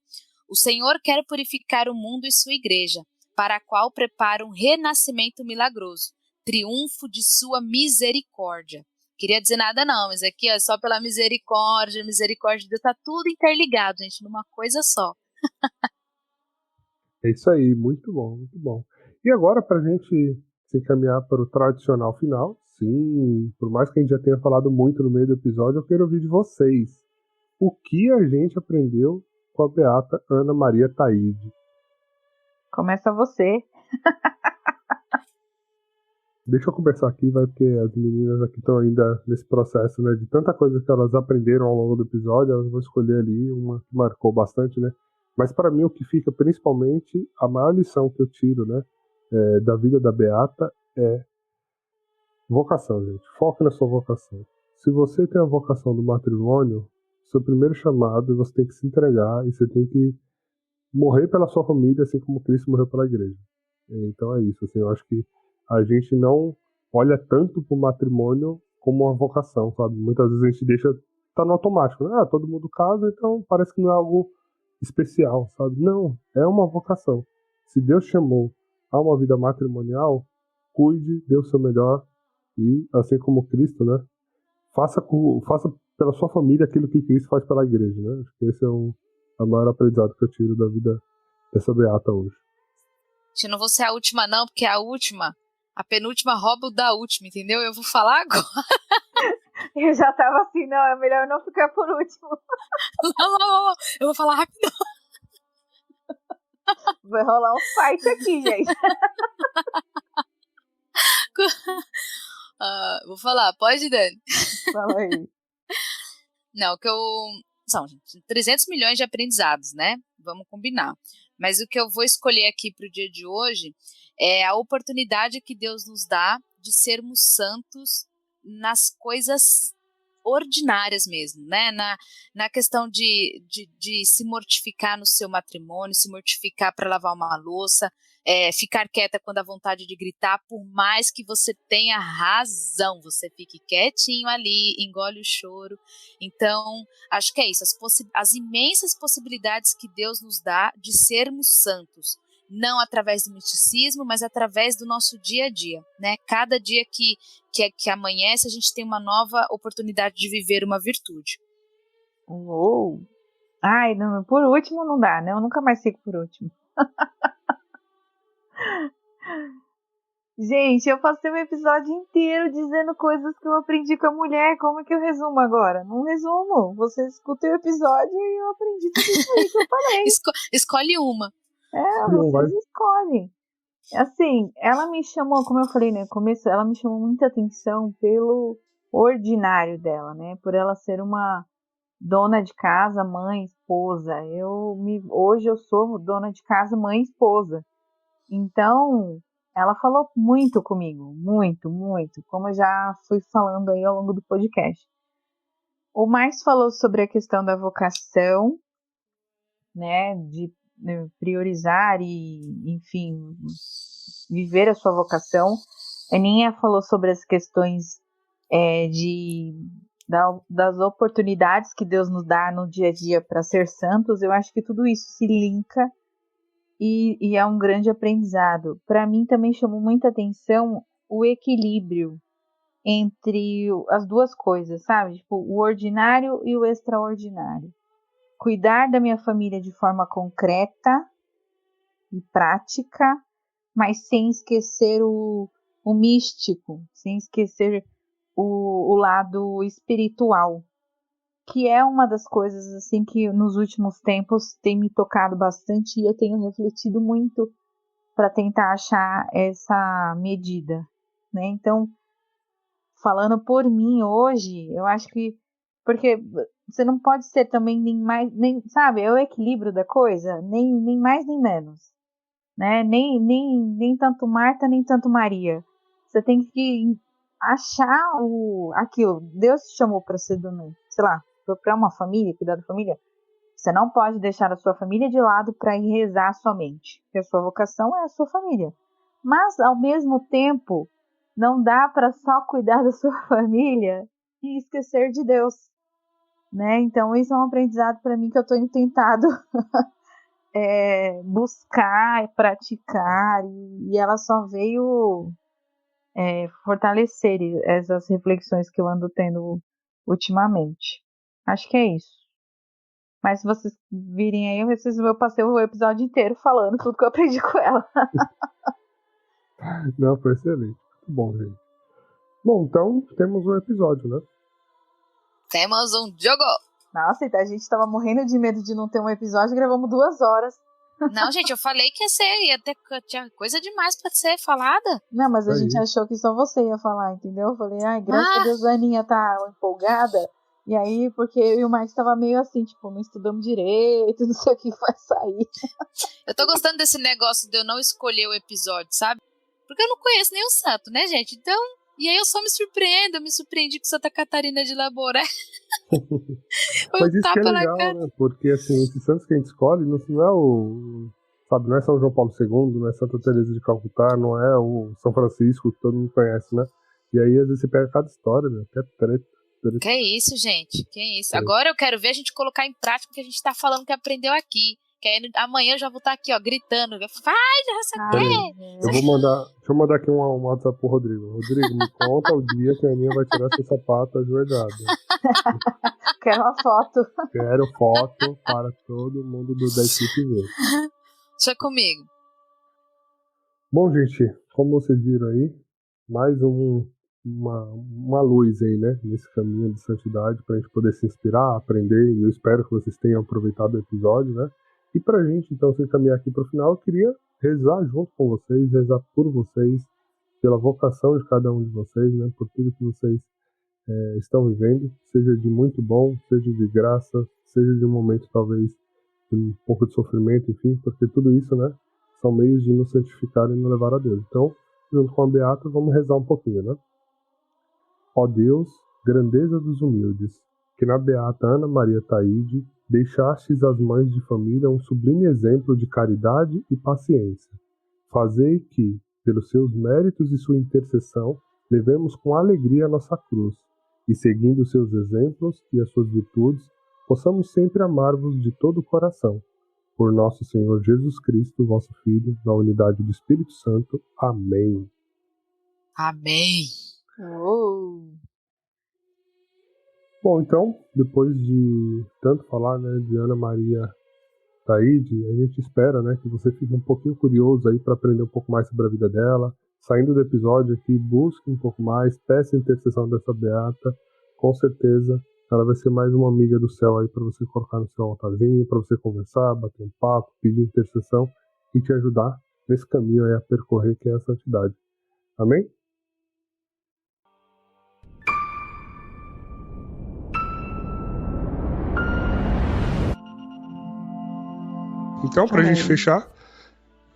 O Senhor quer purificar o mundo e sua igreja, para a qual prepara um renascimento milagroso, triunfo de sua misericórdia. Queria dizer nada não, mas aqui, ó, só pela misericórdia de Deus, tá tudo interligado, gente, numa coisa só. É isso aí, muito bom, muito bom. E agora, pra gente se encaminhar para o tradicional final, sim, por mais que a gente já tenha falado muito no meio do episódio, eu quero ouvir de vocês. O que a gente aprendeu com a beata Ana Maria Taide? Começa você. Deixa eu começar aqui, porque as meninas aqui estão ainda nesse processo, né, de tanta coisa que elas aprenderam ao longo do episódio, elas vão escolher ali uma que marcou bastante, né? Mas para mim o que fica principalmente, a maior lição que eu tiro, né, da vida da beata é vocação, gente. Foque na sua vocação. Se você tem a vocação do matrimônio, seu primeiro chamado, você tem que se entregar e você tem que morrer pela sua família, assim como Cristo morreu pela igreja. Então é isso, assim, eu acho que a gente não olha tanto pro matrimônio como uma vocação, sabe? Muitas vezes a gente deixa, tá no automático, né? Ah, todo mundo casa, então parece que não é algo especial, sabe? Não, é uma vocação. Se Deus chamou a uma vida matrimonial, cuide, dê o seu melhor e, assim como Cristo, né? Faça pela sua família aquilo que Cristo faz pela igreja, né? Acho que esse é o maior aprendizado que eu tiro da vida dessa beata hoje. Eu não vou ser a última não, porque a penúltima rouba o da última, entendeu? Eu vou falar agora. Eu já tava assim, não, é melhor não ficar por último. Não, eu vou falar rápido. Vai rolar um fight aqui, gente. Vou falar, pode, Dani? Fala aí. Não, são 300 milhões de aprendizados, né? Vamos combinar. Mas o que eu vou escolher aqui para o dia de hoje é a oportunidade que Deus nos dá de sermos santos nas coisas ordinárias mesmo, né? Na questão de se mortificar no seu matrimônio, se mortificar para lavar uma louça, ficar quieta quando há vontade de gritar, por mais que você tenha razão, você fique quietinho ali, engole o choro. Então, acho que é isso, as imensas possibilidades que Deus nos dá de sermos santos, não através do misticismo, mas através do nosso dia a dia, né? Cada dia que amanhece, a gente tem uma nova oportunidade de viver uma virtude. Uou! Ai, não, por último não dá, né? Eu nunca mais fico por último. Gente, eu passei um episódio inteiro dizendo coisas que eu aprendi com a mulher. Como é que eu resumo agora? Não resumo. Você escuta o episódio e eu aprendi tudo isso aí que eu falei. Escolhe uma. Vocês escolhem. Assim, ela me chamou, como eu falei no começo, ela me chamou muita atenção pelo ordinário dela, né? Por ela ser uma dona de casa, mãe, esposa. Hoje eu sou dona de casa, mãe, esposa. Então, ela falou muito comigo, muito, muito, como eu já fui falando aí ao longo do podcast. O Marx falou sobre a questão da vocação, né, de priorizar e, enfim, viver a sua vocação. A Aninha falou sobre as questões das oportunidades que Deus nos dá no dia a dia para ser santos. Eu acho que tudo isso se linka e é um grande aprendizado. Para mim também chamou muita atenção o equilíbrio entre as duas coisas, sabe? Tipo, o ordinário e o extraordinário. Cuidar da minha família de forma concreta e prática, mas sem esquecer o místico, sem esquecer o lado espiritual, que é uma das coisas assim que nos últimos tempos tem me tocado bastante e eu tenho refletido muito para tentar achar essa medida, né? Então, falando por mim hoje, eu acho que porque você não pode ser também sabe, é o equilíbrio da coisa, nem mais nem menos, né? Nem tanto Marta, nem tanto Maria. Você tem que achar aquilo. Deus te chamou para ser dono, sei lá, para uma família, cuidar da família. Você não pode deixar a sua família de lado para ir rezar somente, porque a sua vocação é a sua família. Mas, ao mesmo tempo, não dá para só cuidar da sua família e esquecer de Deus, né? Então, isso é um aprendizado para mim que eu estou tentado buscar, praticar, e ela só veio fortalecer essas reflexões que eu ando tendo ultimamente. Acho que é isso. Mas se vocês virem aí, eu passei o episódio inteiro falando tudo que eu aprendi com ela. Não, foi excelente. Muito bom, gente. Bom, então temos um episódio, né? Temos um jogo! Nossa, a gente tava morrendo de medo de não ter um episódio, gravamos 2 horas. Não, gente, eu falei que tinha coisa demais pra ser falada. Não, mas a gente achou que só você ia falar, entendeu? Eu falei, graças a Deus a Aninha tá empolgada. E aí, porque eu e o Marcos tava meio assim, tipo, não estudamos direito, não sei o que vai sair. Eu tô gostando desse negócio de eu não escolher o episódio, sabe? Porque eu não conheço nenhum santo, né, gente? Então, e aí eu só me surpreendi com Santa Catarina de Laboré. Mas isso que é legal, né? Porque, assim, esses santos que a gente escolhe não é não é São João Paulo II, não é Santa Teresa de Calcutá, não é o São Francisco, que todo mundo conhece, né? E aí, às vezes, você pega cada história, né? Que é treta. Que isso, gente? Que isso? Agora eu quero ver a gente colocar em prática o que a gente tá falando que aprendeu aqui. Que aí amanhã eu já vou estar aqui, ó, gritando. Vai, já saquei! Deixa eu mandar aqui um WhatsApp pro Rodrigo. Rodrigo, me conta o dia que a Aninha vai tirar seu sapato ajoelhado. Quero uma foto. Quero foto para todo mundo da equipe ver. Deixa comigo. Bom, gente, como vocês viram aí, mais uma luz aí, né, nesse caminho de santidade, pra gente poder se inspirar, aprender, e eu espero que vocês tenham aproveitado o episódio, né, e pra gente, então, se caminhar aqui pro final, eu queria rezar junto com vocês, rezar por vocês, pela vocação de cada um de vocês, né, por tudo que vocês estão vivendo, seja de muito bom, seja de graça, seja de um momento, talvez, de um pouco de sofrimento, enfim, porque tudo isso, né, são meios de nos santificar e nos levar a Deus. Então, junto com a Beata, vamos rezar um pouquinho, né? Ó Deus, grandeza dos humildes, que na Beata Ana Maria Taide deixastes às mães de família um sublime exemplo de caridade e paciência. Fazei que, pelos seus méritos e sua intercessão, levemos com alegria a nossa cruz, e seguindo os seus exemplos e as suas virtudes, possamos sempre amar-vos de todo o coração. Por nosso Senhor Jesus Cristo, vosso Filho, na unidade do Espírito Santo. Amém. Amém. Bom, então, depois de tanto falar, né, de Ana Maria Taide, a gente espera, né, que você fique um pouquinho curioso aí para aprender um pouco mais sobre a vida dela. Saindo do episódio aqui, busque um pouco mais, peça a intercessão dessa beata. Com certeza, ela vai ser mais uma amiga do céu aí para você colocar no seu altarzinho, para você conversar, bater um papo, pedir intercessão e te ajudar nesse caminho aí a percorrer que é a santidade. Amém? Então, pra gente fechar,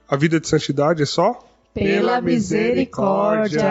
a vida de santidade é só pela misericórdia.